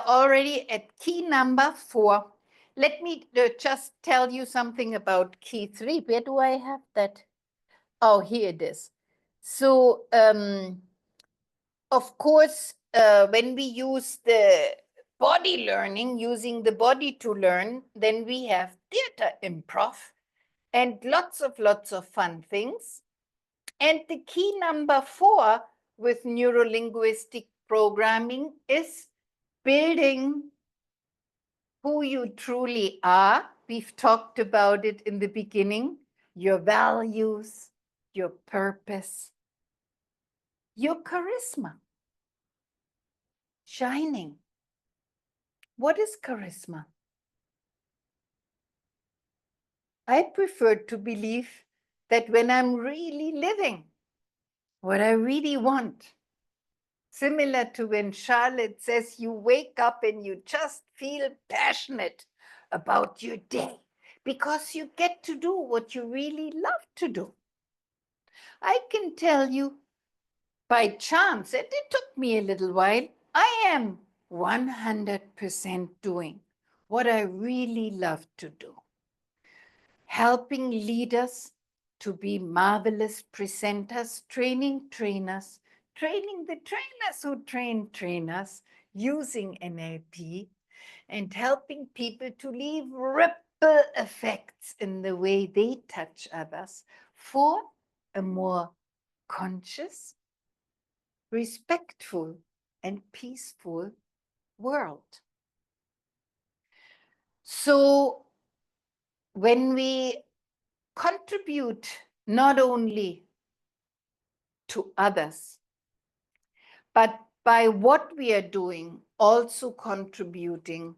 A: already at key number 4. Let me just tell you something about key 3. Where do I have that? Oh, here it is. So, of course, when we use the body learning, using the body to learn, then we have theater improv and lots of fun things. And the key number 4 with Neuro Linguistic Programming is building who you truly are. We've talked about it in the beginning, your values, your purpose, your charisma. Shining. What is charisma? I prefer to believe that when I'm really living what I really want, similar to when Charlotte says you wake up and you just feel passionate about your day because you get to do what you really love to do. I can tell you by chance, and it took me a little while, I am 100% doing what I really love to do. Helping leaders to be marvelous presenters, training trainers, training the trainers who train trainers using NLP, and helping people to leave ripple effects in the way they touch others for a more conscious, respectful, and peaceful world. So when we contribute not only to others, but by what we are doing, also contributing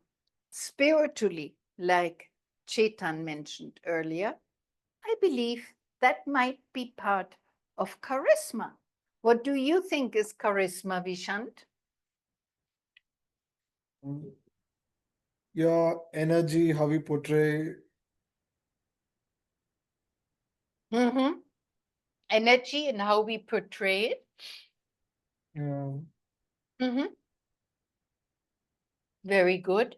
A: spiritually, like Chetan mentioned earlier, I believe that might be part of charisma. What do you think is charisma, Vishant?
E: Your energy, how you portray.
A: Energy and how we portray it. Very good.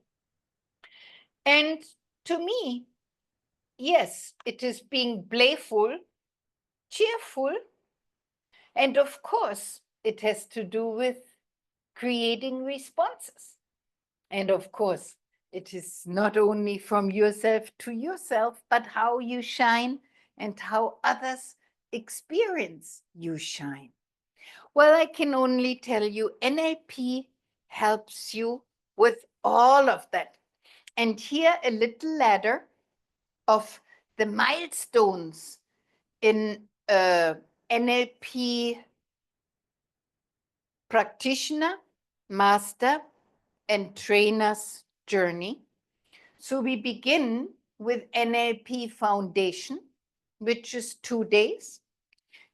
A: And to me, yes, it is being playful, cheerful, and of course, it has to do with creating responses. And of course, it is not only from yourself to yourself, but how you shine and how others experience you shine. Well, I can only tell you NLP helps you with all of that. And here a little ladder of the milestones in NLP practitioner, master, and trainer's journey. So we begin with NLP Foundation, which is 2 days.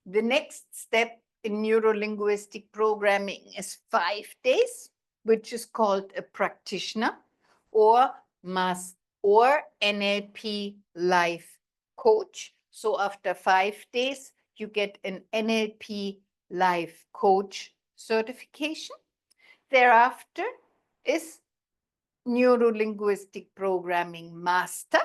A: The next step in Neuro Linguistic Programming is 5 days, which is called a practitioner or NLP life coach. So after 5 days, you get an NLP life coach certification. Thereafter is Neuro Linguistic Programming Master,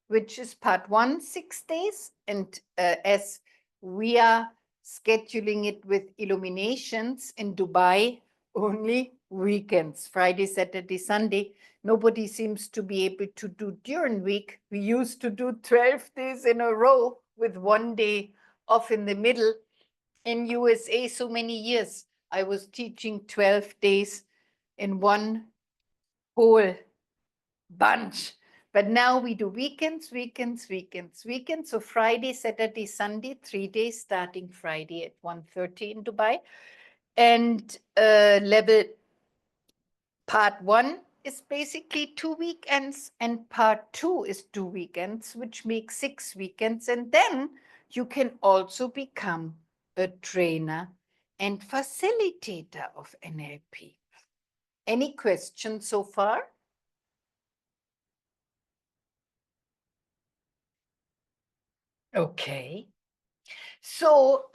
A: which is part 1, 6 days. And as we are scheduling it with illuminations in Dubai, only weekends, Friday, Saturday, Sunday. Nobody seems to be able to do during week. We used to do 12 days in a row with 1 day off in the middle. In USA, so many years, I was teaching 12 days in one whole bunch. But now we do weekends. So Friday, Saturday, Sunday, 3 days, starting Friday at 1:30 in Dubai. And level part 1 is basically 2 weekends, and part 2 is 2 weekends, which makes 6 weekends. And then you can also become a trainer and facilitator of NLP. Any questions so far? Okay. So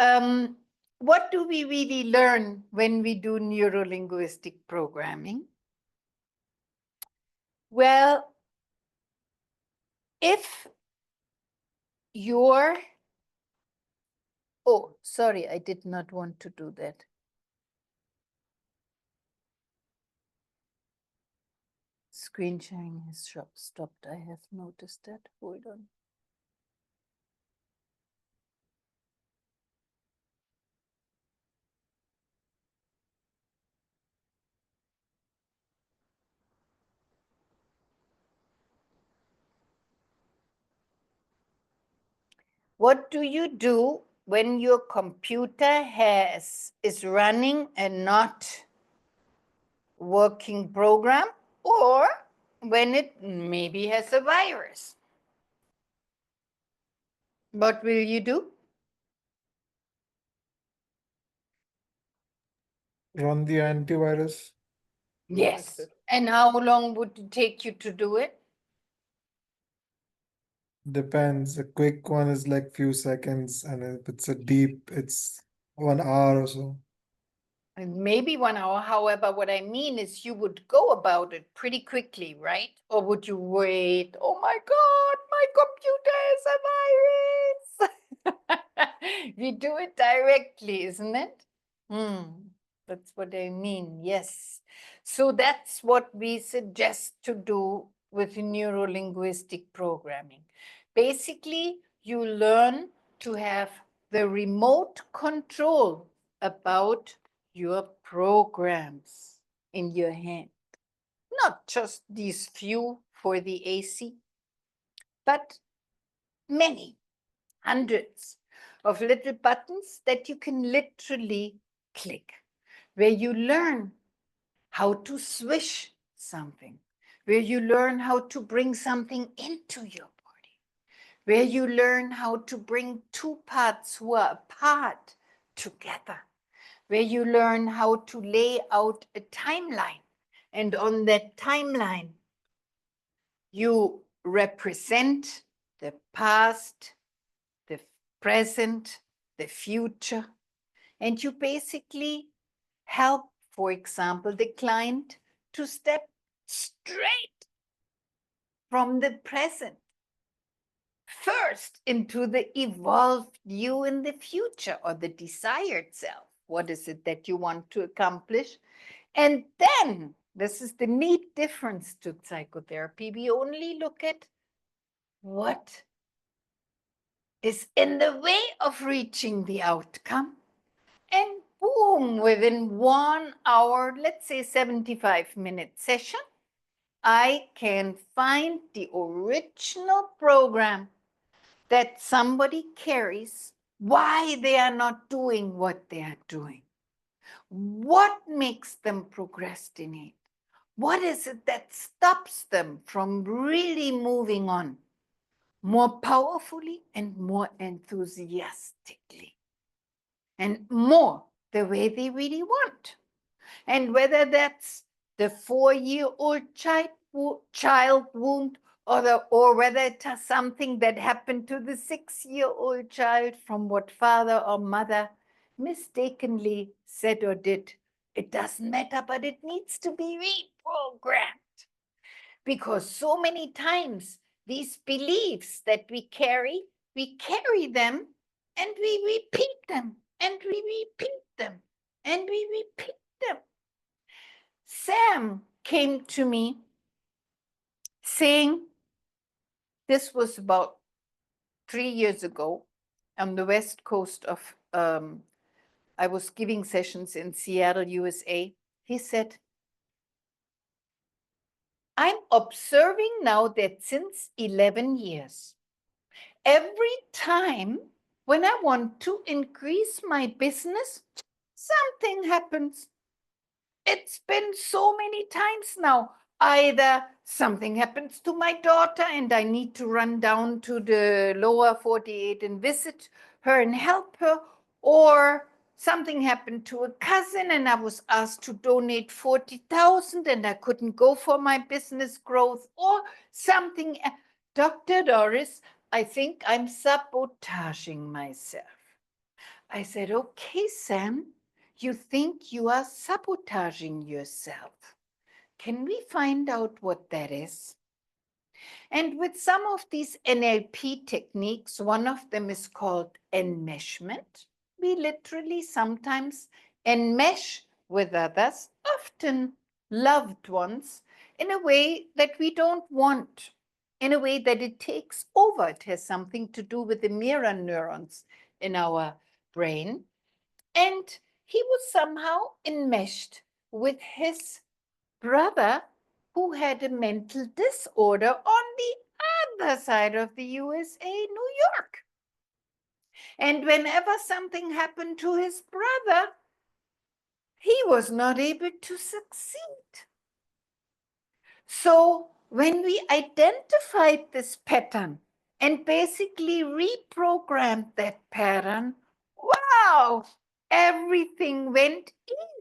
A: what do we really learn when we do neuro-linguistic programming? Well, if you're, oh, sorry, I did not want to do that. Screen sharing has stopped. I have noticed that. Hold on. What do you do when your computer is running a not working program, or when it maybe has a virus? What will you do?
E: Run the antivirus.
A: Yes. And how long would it take you to do it?
E: Depends. A quick one is like few seconds, and if it's a deep, it's 1 hour or so.
A: And maybe 1 hour. However, what I mean is you would go about it pretty quickly, right? Or would you wait? Oh my God, my computer is a virus. We do it directly, isn't it? That's what I mean. Yes. So that's what we suggest to do with neuro-linguistic programming. Basically, you learn to have the remote control about your programs in your hand. Not just these few for the AC, but many, hundreds of little buttons that you can literally click, where you learn how to swish something, where you learn how to bring something into your body, where you learn how to bring two parts who are apart together, where you learn how to lay out a timeline. And on that timeline, you represent the past, the present, the future, and you basically help, for example, the client to step straight from the present first into the evolved you in the future, or the desired self. What is it that you want to accomplish? And then This is the neat difference to psychotherapy. We only look at what is in the way of reaching the outcome. And boom, within 1 hour, let's say 75-minute session, I can find the original program that somebody carries, why they are not doing what they are doing. What makes them procrastinate? What is it that stops them from really moving on more powerfully and more enthusiastically and more the way they really want? And whether that's the 4-year-old child wound or whether it's something that happened to the 6-year-old child from what father or mother mistakenly said or did, it doesn't matter, but it needs to be reprogrammed. Because so many times these beliefs that we carry them and we repeat them and we repeat them and we repeat them. Sam came to me saying, this was about 3 years ago on the west coast of, I was giving sessions in Seattle, USA. He said, I'm observing now that since 11 years, every time when I want to increase my business, something happens. It's been so many times now. Either something happens to my daughter and I need to run down to the lower 48 and visit her and help her, or something happened to a cousin and I was asked to donate 40,000 and I couldn't go for my business growth, or something. Dr. Doris, I think I'm sabotaging myself. I said, okay, Sam, you think you are sabotaging yourself. Can we find out what that is? And with some of these NLP techniques, one of them is called enmeshment. We literally sometimes enmesh with others, often loved ones, in a way that we don't want, in a way that it takes over. It has something to do with the mirror neurons in our brain. And he was somehow enmeshed with his brother who had a mental disorder on the other side of the USA, New York. And whenever something happened to his brother, he was not able to succeed. So when we identified this pattern and basically reprogrammed that pattern, wow, everything went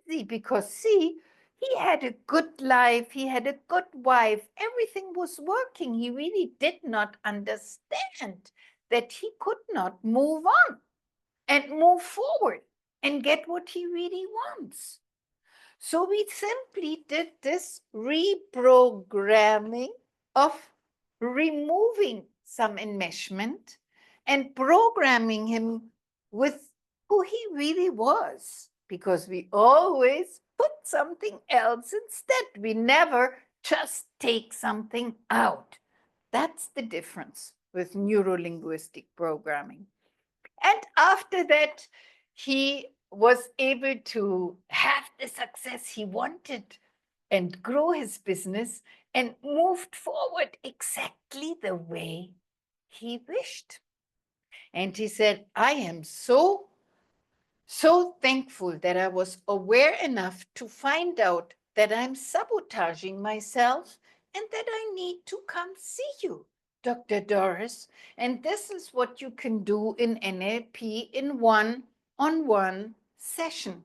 A: easy, because see, he had a good life, he had a good wife, everything was working. He really did not understand that he could not move on and move forward and get what he really wants. So we simply did this reprogramming of removing some enmeshment and programming him with who he really was, because we always put something else instead. We never just take something out. That's the difference with Neuro Linguistic Programming. And after that, he was able to have the success he wanted and grow his business and moved forward exactly the way he wished. And he said, I am so thankful that I was aware enough to find out that I'm sabotaging myself and that I need to come see you, Dr. Doris. And this is what you can do in NLP in one-on-one session.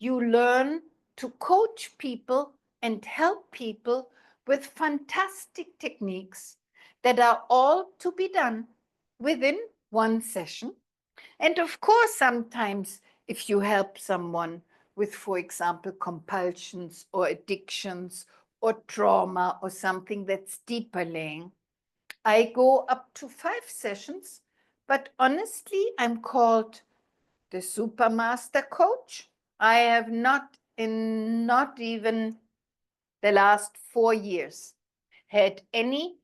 A: You learn to coach people and help people with fantastic techniques that are all to be done within one session. And of course, sometimes if you help someone with, for example, compulsions or addictions or trauma or something that's deeper laying, I go up to 5 sessions. But honestly, I'm called the Supermaster Coach. I have not even the last 4 years had any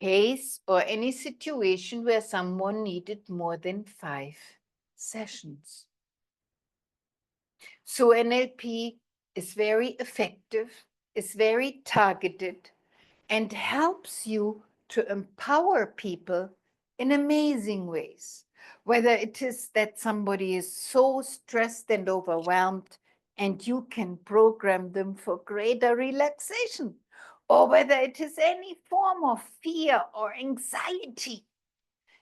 A: case or any situation where someone needed more than 5 sessions. So NLP is very effective, is very targeted, and helps you to empower people in amazing ways. Whether it is that somebody is so stressed and overwhelmed, and you can program them for greater relaxation, or whether it is any form of fear or anxiety,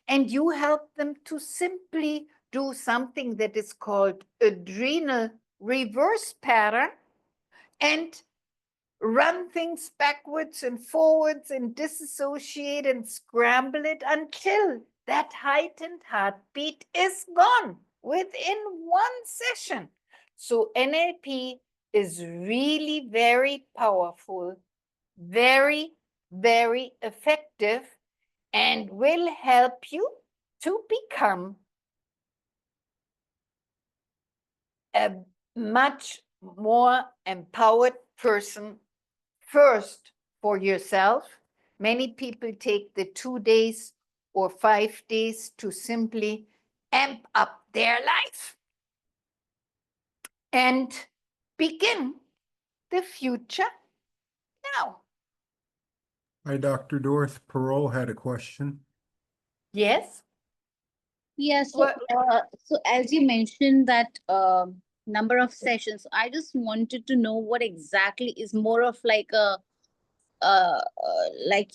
A: and you help them to simply do something that is called adrenal reverse pattern and run things backwards and forwards and disassociate and scramble it until that heightened heartbeat is gone within 1 session. So NLP is really very powerful, very, very effective, and will help you to become a much more empowered person. First, for yourself. Many people take the 2 days or 5 days to simply amp up their life and begin the future now.
B: Hi, Dr. Doris. Perot had a question.
A: Yes?
H: Yes.
A: Well,
H: So as you mentioned that number of sessions, I just wanted to know what exactly is more of like a like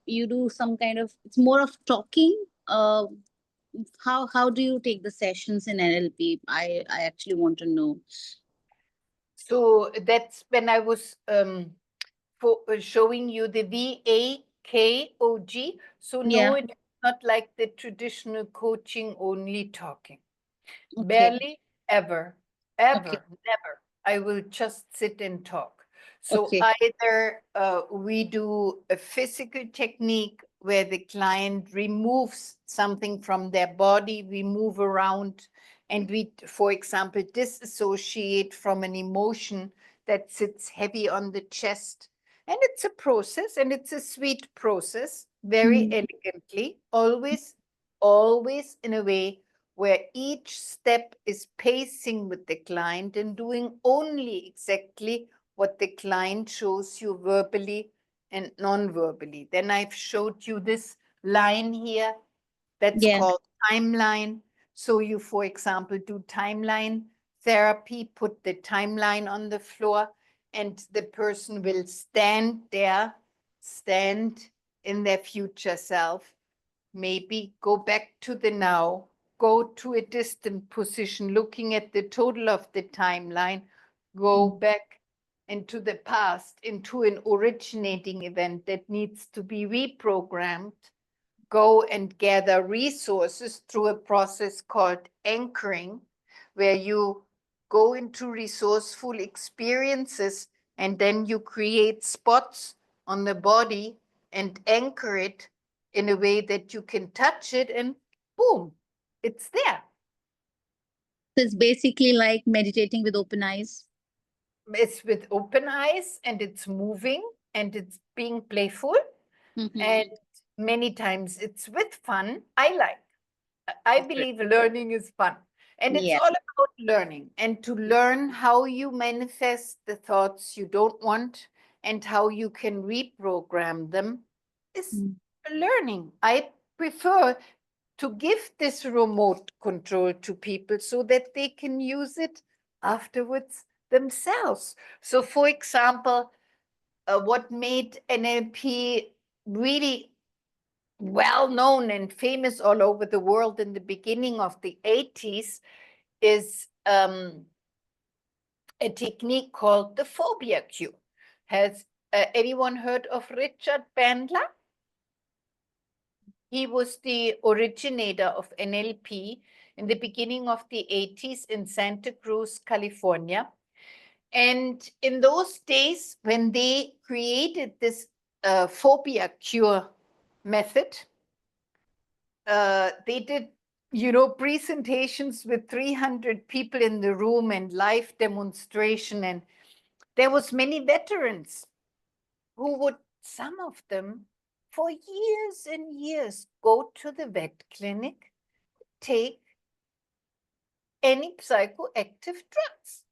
H: you do some kind of, it's more of talking. How do you take the sessions in NLP? I actually want to know.
A: so that's when I was showing you the VAKOG. So no,
H: Yeah.
A: it's not like the traditional coaching, only talking.
H: Okay.
A: Barely ever,
H: Okay.
A: never. I will just sit and talk. So
H: Okay.
A: either we do a physical technique where the client removes something from their body, we move around, and we, for example, disassociate from an emotion that sits heavy on the chest. And it's a process, and it's a sweet process, very elegantly, always in a way where each step is pacing with the client and doing only exactly what the client shows you verbally and non-verbally. Then I've showed you this line here that's
H: Yeah.
A: called timeline. So you, for example, do timeline therapy, put the timeline on the floor, and the person will stand there, stand in their future self, maybe go back to the now, go to a distant position, looking at the total of the timeline, go back into the past, into an originating event that needs to be reprogrammed, go and gather resources through a process called anchoring, where you go into resourceful experiences and then you create spots on the body and anchor it in a way that you can touch it and boom, it's there.
H: So it's basically like meditating with open eyes.
A: It's with open eyes and it's moving and it's being playful.
H: Mhm.
A: And many times it's with fun. I believe learning is fun. And it's
H: Yeah.
A: all about learning and to learn how you manifest the thoughts you don't want and how you can reprogram them is learning. I prefer to give this remote control to people so that they can use it afterwards themselves. So, for example, what made NLP really well known and famous all over the world in the beginning of the 80s is a technique called the phobia cue. Has anyone heard of Richard Bandler? He was the originator of NLP in the beginning of the 80s in Santa Cruz, California. And in those days, when they created this phobia cure method, they did, presentations with 300 people in the room and live demonstration. And there was many veterans who would, some of them, for years and years, go to the vet clinic, take any psychoactive drugs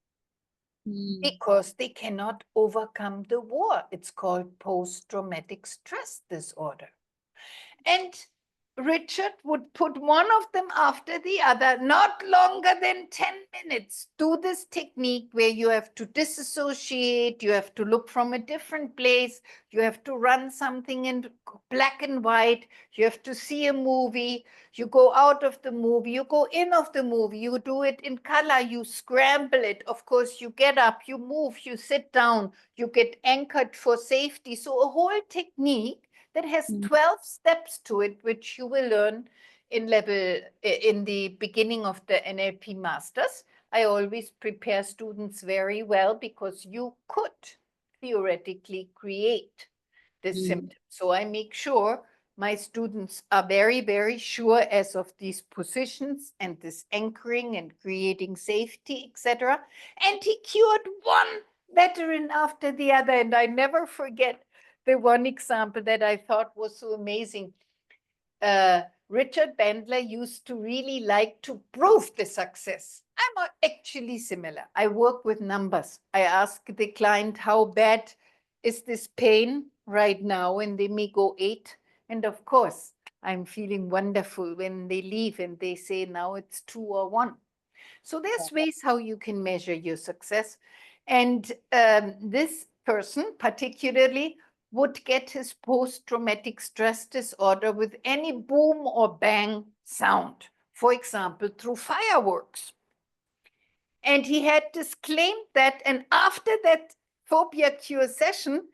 A: because they cannot overcome the war. It's called post-traumatic stress disorder. And Richard would put one of them after the other, not longer than 10 minutes. Do this technique where you have to disassociate, you have to look from a different place, you have to run something in black and white, you have to see a movie, you go out of the movie, you go in of the movie, you do it in color, you scramble it. Of course, you get up, you move, you sit down, you get anchored for safety. So a whole technique that has 12 steps to it, which you will learn in the beginning of the NLP Masters. I always prepare students very well because you could theoretically create this symptom. So I make sure my students are very, very sure as of these positions and this anchoring and creating safety, etc. And he cured one veteran after the other. And I never forget the one example that I thought was so amazing. Richard Bandler used to really like to prove the success. I'm actually similar. I work with numbers. I ask the client, how bad is this pain right now? And they may go 8. And of course, I'm feeling wonderful when they leave and they say, now it's 2 or 1. So there's ways how you can measure your success. And this person particularly would get his post-traumatic stress disorder with any boom or bang sound, for example, through fireworks. And he had disclaimed that, and after that phobia cure session,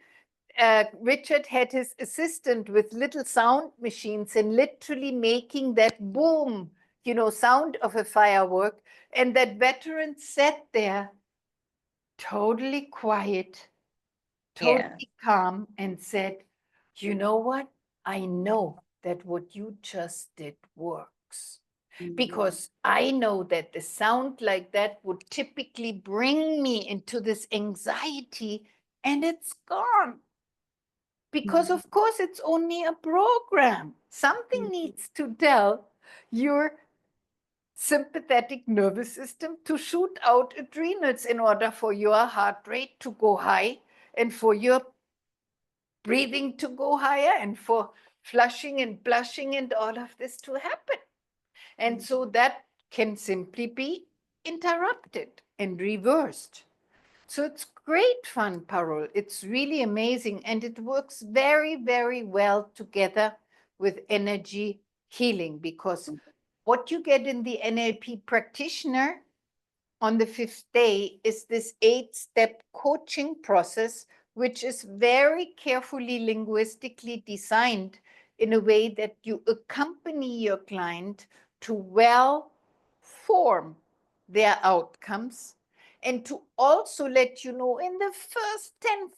A: Richard had his assistant with little sound machines and literally making that boom, sound of a firework. And that veteran sat there totally quiet, totally calm, and said, you know what? I know that what you just did works. Because I know that the sound like that would typically bring me into this anxiety, and it's gone. Because of course it's only a program. Something needs to tell your sympathetic nervous system to shoot out adrenals in order for your heart rate to go high and for your breathing to go higher and for flushing and blushing and all of this to happen. And so that can simply be interrupted and reversed. So it's great fun, Parul. It's really amazing. And it works very, very well together with energy healing, because what you get in the NLP practitioner on the 5th day is this 8-step coaching process, which is very carefully linguistically designed in a way that you accompany your client to well form their outcomes, and to also let you know in the first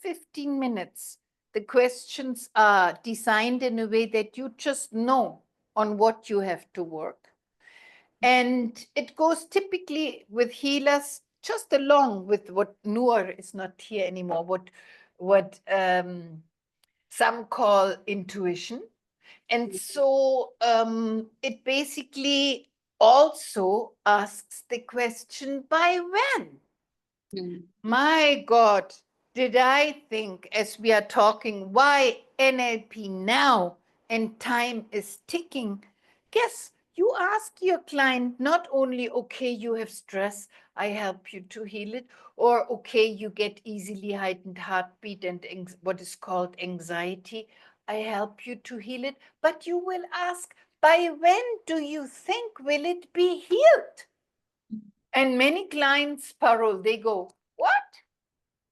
A: 10-15 minutes, the questions are designed in a way that you just know on what you have to work. And it goes typically with healers just along with what Noor is not here anymore, what some call intuition. And so it basically also asks the question, by when? My God, did I think as we are talking, why NLP now and time is ticking? Guess you ask your client not only, okay, you have stress, I help you to heal it, or okay, you get easily heightened heartbeat and what is called anxiety, I help you to heal it, but you will ask, by when do you think will it be healed? And many clients, Parul, they go, what?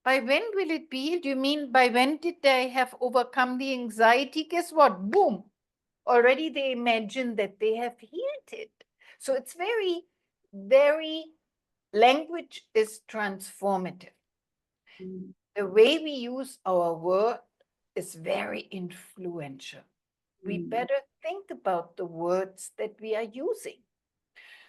A: By when will it be healed? You mean by when did they have overcome the anxiety? Guess what? Boom. Already they imagine that they have healed it. So it's very, very, language is transformative. The way we use our word is very influential. We better think about the words that we are using.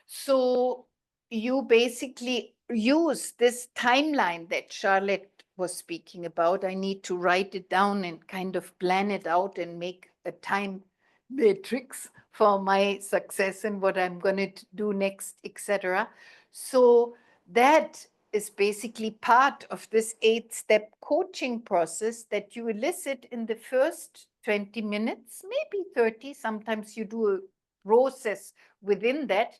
A: So you basically use this timeline that Charlotte was speaking about. I need to write it down and kind of plan it out and make a time matrix for my success and what I'm going to do next, etc. So that is basically part of this 8-step coaching process that you elicit in the first 20 minutes, maybe 30. Sometimes you do a process within that.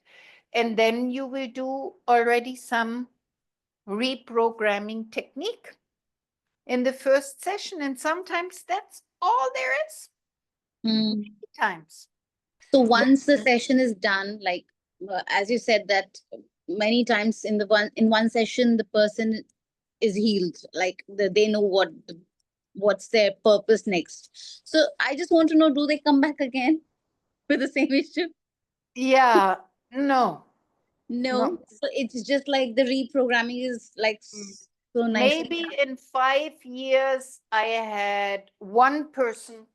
A: And then you will do already some reprogramming technique in the first session. And sometimes that's all there is.
H: Mm.
A: Times.
H: So once the session is done, like as you said that many times in one session, the person is healed, like they know what's their purpose next. So I just want to know, do they come back again with the same issue?
A: Yeah, no.
H: No. So it's just like the reprogramming is like so nice.
A: Maybe in 5 years, I had one person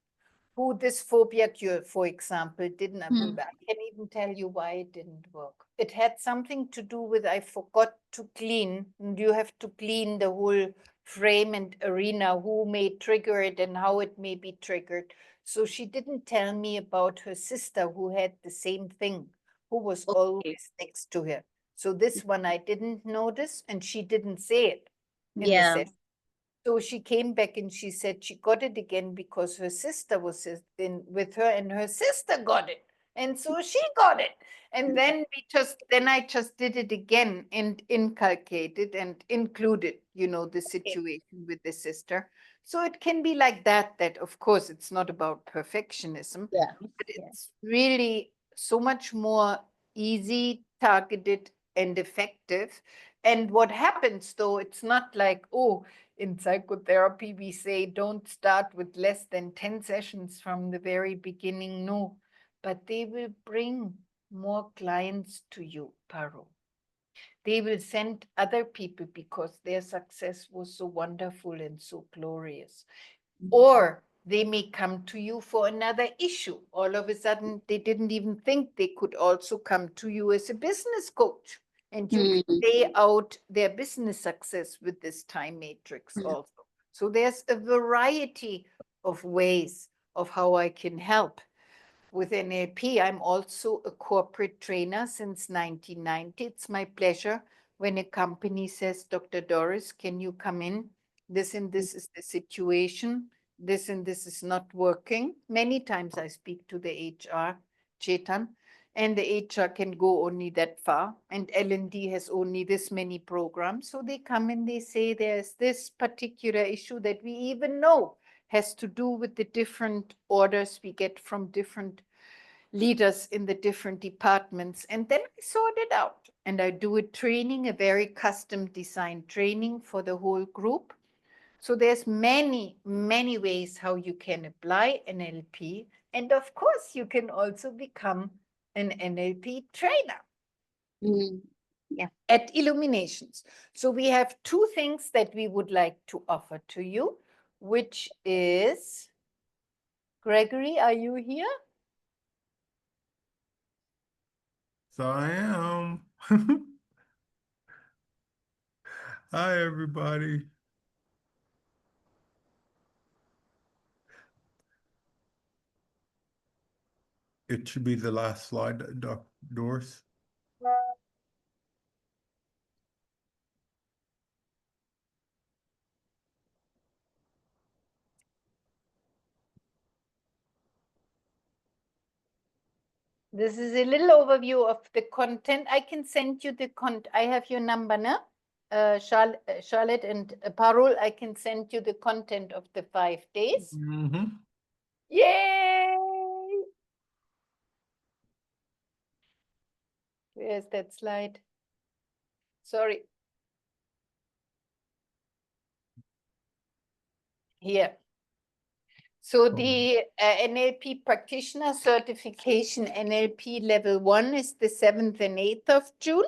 A: who this phobia cure, for example, didn't work. I can even tell you why it didn't work. It had something to do with I forgot to clean, and you have to clean the whole frame and arena, who may trigger it and how it may be triggered. So she didn't tell me about her sister who had the same thing, who was always next to her. So this one I didn't notice, and she didn't say it in the session. So she came back and she said she got it again because her sister was in with her and her sister got it. And so she got it. And then I just did it again and inculcated and included, the situation with the sister. So it can be like that of course it's not about perfectionism, but it's really so much more easy, targeted, and effective. And what happens though, it's not like, in psychotherapy, we say don't start with less than 10 sessions from the very beginning. No, but they will bring more clients to you, Paro. They will send other people because their success was so wonderful and so glorious. Or they may come to you for another issue. All of a sudden, they didn't even think they could also come to you as a business coach. And you can lay out their business success with this time matrix also. So there's a variety of ways of how I can help. With NLP, I'm also a corporate trainer since 1990. It's my pleasure when a company says, Dr. Doris, can you come in? This and this is the situation. This and this is not working. Many times I speak to the HR, Chetan, and the HR can go only that far. And L&D has only this many programs. So they come and they say there's this particular issue that we even know has to do with the different orders we get from different leaders in the different departments. And then I sort it out. And I do a training, a very custom designed training for the whole group. So there's many, many ways how you can apply NLP. And of course, you can also become an NLP trainer. At Illuminations. So we have 2 things that we would like to offer to you, which is, Gregory, are you here?
B: So I am. Hi, everybody. It should be the last slide, Dr. Doris.
A: This is a little overview of the content. I can send you the I have your number now, Charlotte and Parul. I can send you the content of the 5 days. Yay! Where's that slide? Sorry. Here. So the NLP practitioner certification, NLP level 1, is the 7th and 8th of June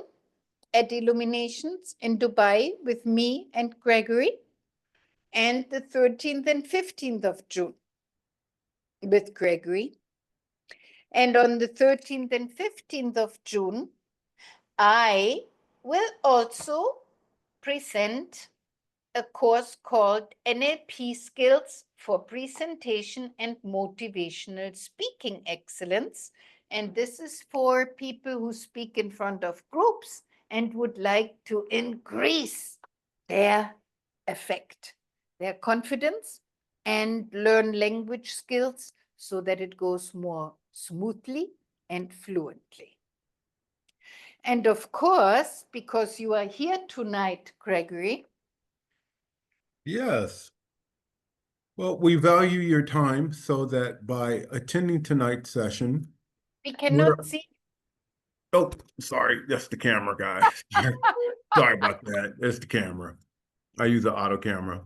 A: at Illuminations in Dubai with me and Gregory, and the 13th and 15th of June with Gregory. And on the 13th and 15th of June, I will also present a course called NLP Skills for Presentation and Motivational Speaking Excellence. And this is for people who speak in front of groups and would like to increase their effect, their confidence, and learn language skills so that it goes more smoothly and fluently. And of course, because you are here tonight, Gregory.
B: Yes. Well, we value your time so that by attending tonight's session,
A: We cannot see.
B: Oh, sorry, that's the camera, guys. Sorry about that. That's the camera. I use an auto camera.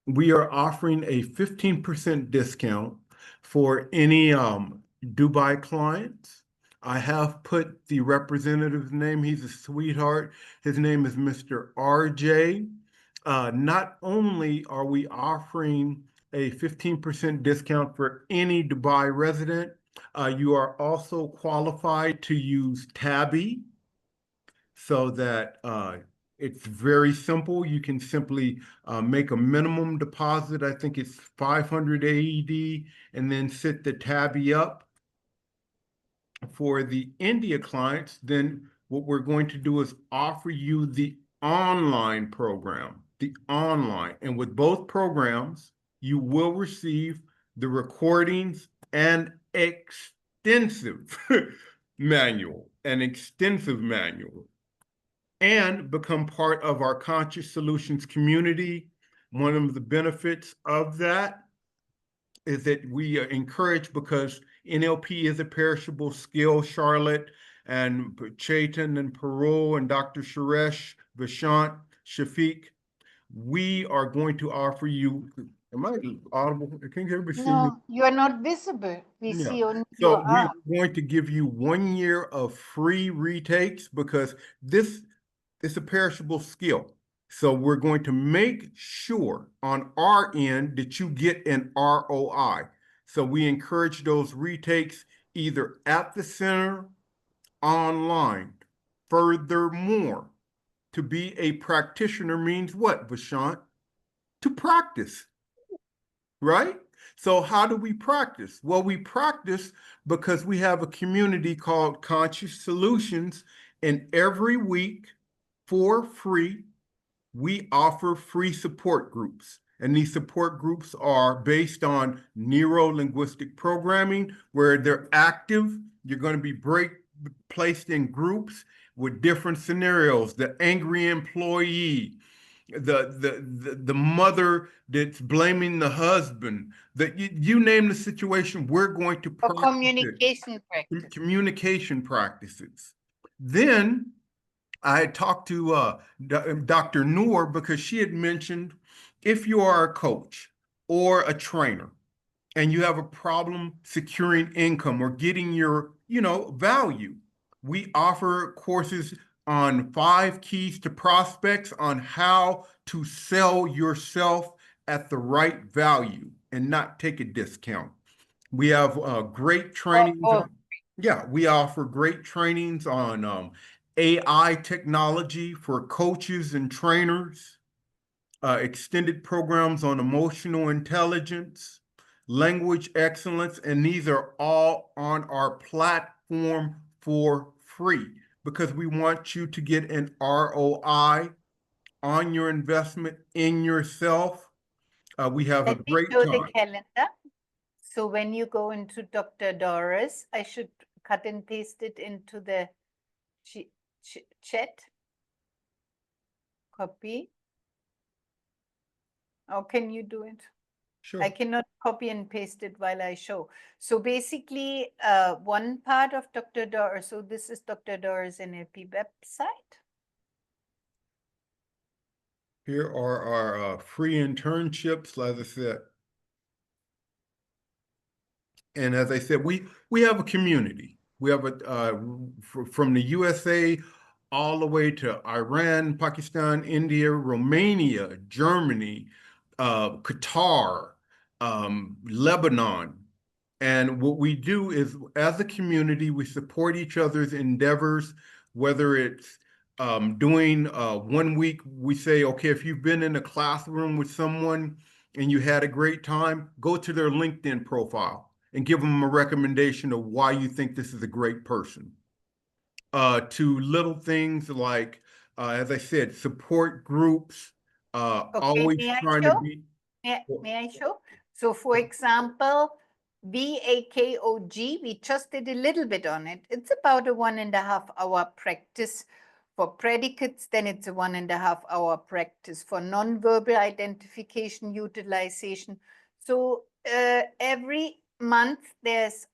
B: We are offering a 15% discount for any Dubai clients. I have put the representative's name. He's a sweetheart. His name is Mr. RJ. Not only are we offering a 15% discount for any Dubai resident, you are also qualified to use Tabby so that it's very simple. You can simply make a minimum deposit. I think it's 500 AED and then set the Tabby up. For the India clients, then what we're going to do is offer you the online program, and with both programs, you will receive the recordings and extensive manual, and become part of our Conscious Solutions community. One of the benefits of that is that we encourage, because NLP is a perishable skill. Charlotte and Chetan and Parul and Dr. Suresh, Vishant, Shafiq, we are going to offer you, am I audible? Can you see me?
A: No, you are not visible. We see only
B: so
A: your
B: we're
A: arm.
B: going to give you 1 year of free retakes because this is a perishable skill. So we're going to make sure on our end that you get an ROI. So we encourage those retakes either at the center, online. Furthermore, to be a practitioner means what, Vishant? To practice, right? So how do we practice? Well, we practice because we have a community called Conscious Solutions, and every week for free, we offer free support groups. And these support groups are based on Neuro Linguistic Programming, where they're active. You're going to be placed in groups with different scenarios. The angry employee, the mother that's blaming the husband, you name the situation, we're going to practice communication practices. Then I had talked to Dr. Noor because she had mentioned if you are a coach or a trainer and you have a problem securing income or getting your, value, we offer courses on 5 keys to prospects on how to sell yourself at the right value and not take a discount. We have great trainings. We offer great trainings on AI technology for coaches and trainers, extended programs on emotional intelligence, language excellence, and these are all on our platform for free because we want you to get an ROI on your investment in yourself. We have a great time.
A: The calendar. So when you go into Dr. Doris, I should cut and paste it into the chat. Copy. How can you do it?
B: Sure.
A: I cannot copy and paste it while I show. So basically, one part of Dr. Doris, so this is Dr. DorisNLP website.
B: Here are our free internships, as I said. And as I said, we have a community. We have from the USA all the way to Iran, Pakistan, India, Romania, Germany, Qatar, Lebanon. And what we do is, as a community, we support each other's endeavors, whether it's doing 1 week, we say, okay, if you've been in a classroom with someone and you had a great time, go to their LinkedIn profile and give them a recommendation of why you think this is a great person. To little things like, as I said, support groups, always
A: may I
B: trying to
A: show?
B: be.
A: May I show? So for example, VAKOG, we just did a little bit on it. It's about a 1.5 hour practice for predicates, then it's a 1.5 hour practice for nonverbal identification utilization. So every month there's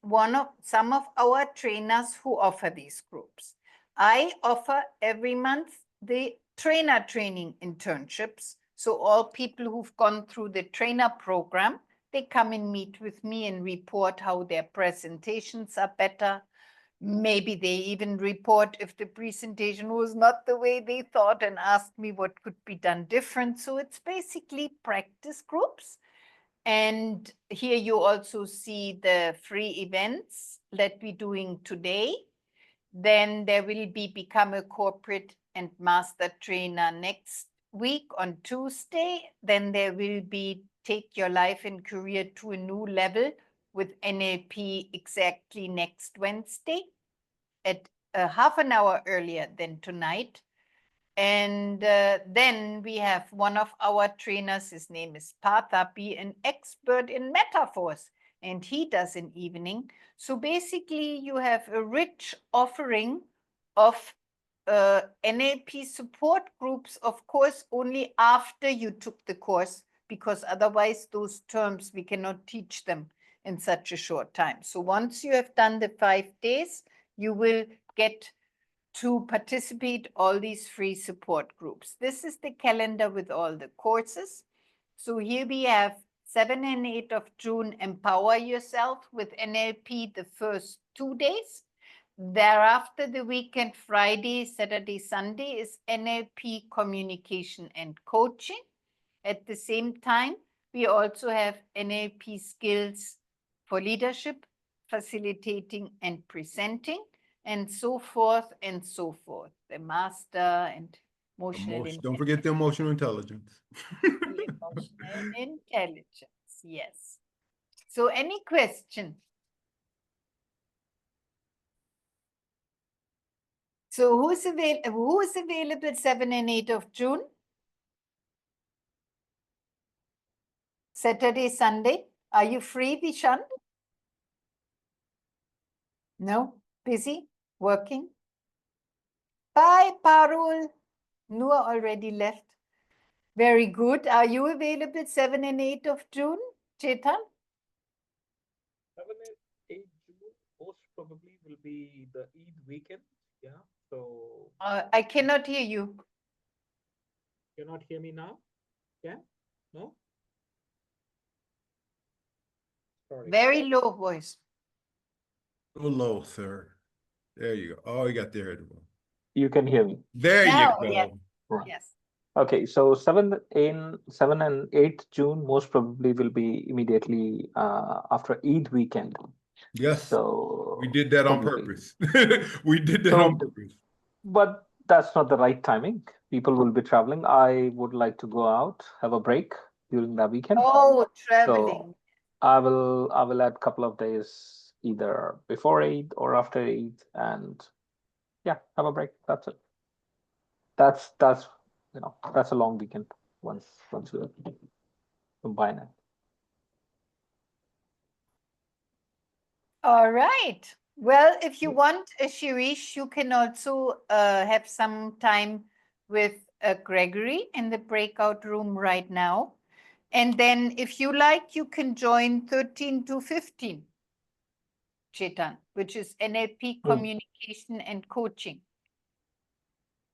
A: some of our trainers who offer these groups. I offer every month the trainer training internships. So all people who've gone through the trainer program, they come and meet with me and report how their presentations are better. Maybe they even report if the presentation was not the way they thought and ask me what could be done different. So it's basically practice groups. And here you also see the free events that we're doing today. Then there will be Become a Corporate and Master Trainer next week on Tuesday. Then there will be Take Your Life and Career to a New Level with NLP exactly next Wednesday at half an hour earlier than tonight. And then we have one of our trainers, his name is Parthapi, an expert in metaphors, and he does an evening. So basically you have a rich offering of NLP support groups, of course, only after you took the course, because otherwise those terms, we cannot teach them in such a short time. So once you have done the 5 days, you will get to participate all these free support groups. This is the calendar with all the courses. So here we have 7 and 8 of June, Empower Yourself with NLP, the first 2 days. Thereafter, the weekend, Friday, Saturday, Sunday is NLP Communication and Coaching. At the same time, we also have NLP skills for leadership, facilitating and presenting, and so forth and so forth. The master and emotional
B: Don't forget the emotional intelligence.
A: the emotional intelligence, yes. So any question? So who's available 7 and 8 of June? Saturday, Sunday. Are you free, Vishan? No? Busy? Working? Bye, Parul. Noor already left. Very good. Are you available 7 and 8 of June, Chetan?
I: 7 and 8 June most probably will be the Eid weekend. Yeah. So
A: I cannot hear you.
I: cannot hear me now? Yeah? No? Sorry.
A: Very low voice.
B: Go low, sir. There you go. Oh, you got there.
I: You can hear me.
B: There
A: Now,
B: you go.
A: yes.
I: Right.
A: Yes.
I: Okay, so 7 and 8 June most probably will be immediately after Eid weekend.
B: Yes.
I: So
B: We did that on
I: probably.
B: purpose. We did that
I: So,
B: on purpose.
I: But that's not the right timing. People will be traveling. I would like to go out, have a break during that weekend.
A: Oh, traveling.
I: So I will add a couple of days either before Eid or after Eid, and yeah, have a break. That's it. That's that's a long weekend once we combine it.
A: All right. Well, if you want, Shirish, you can also have some time with Gregory in the breakout room right now. And then if you like, you can join 13 to 15, Chetan, which is NLP communication and coaching.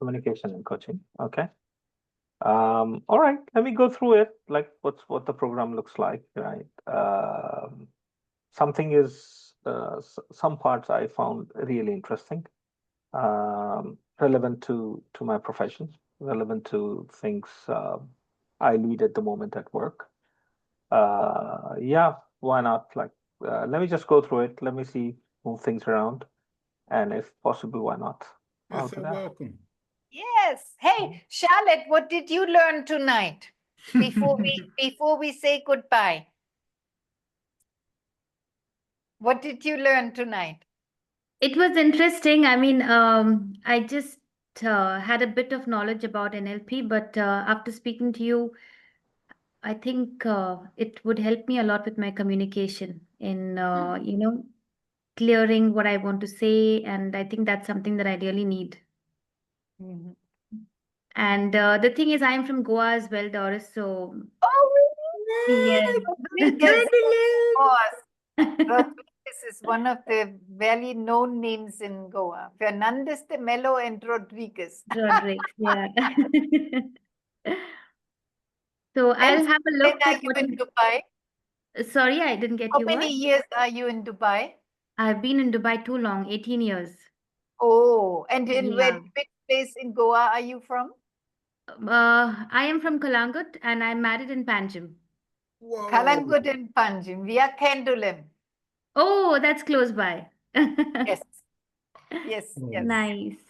I: Communication and coaching. Okay. All right. Let me go through it. Like what the program looks like, right? Something is some parts I found really interesting, relevant to my profession, relevant to things I lead at the moment at work. Yeah, why not? Like, let me just go through it. Let me see, move things around, and if possible, why not?
B: Yes, sir, welcome.
A: Yes. Hey, Charlotte, what did you learn tonight before we say goodbye? What did you learn tonight?
D: It was interesting. I mean, I just had a bit of knowledge about NLP, but after speaking to you, I think it would help me a lot with my communication in, clearing what I want to say. And I think that's something that I really need.
A: Mhm.
D: And the thing is, I'm from Goa as well, Doris. So, yes.
A: Rodriguez, of course. Rodriguez is one of the very known names in Goa. Fernandez de Mello and Rodriguez.
D: Rodriguez, yeah. So I'll
A: And
D: have a
A: when
D: look
A: are
D: at
A: you
D: what.
A: in Dubai?
D: Sorry, I didn't get
A: How
D: you
A: many
D: what?
A: years are you in Dubai?
D: I've been in Dubai too long, 18 years.
A: Oh, and in
D: Yeah.
A: which place in Goa are you from?
D: I am from Kalangut and I'm married in Panjim.
B: Whoa.
A: Kalangut and Panjim. We are Candolim.
D: Oh, that's close by.
A: Yes. Yes, yes.
D: Nice.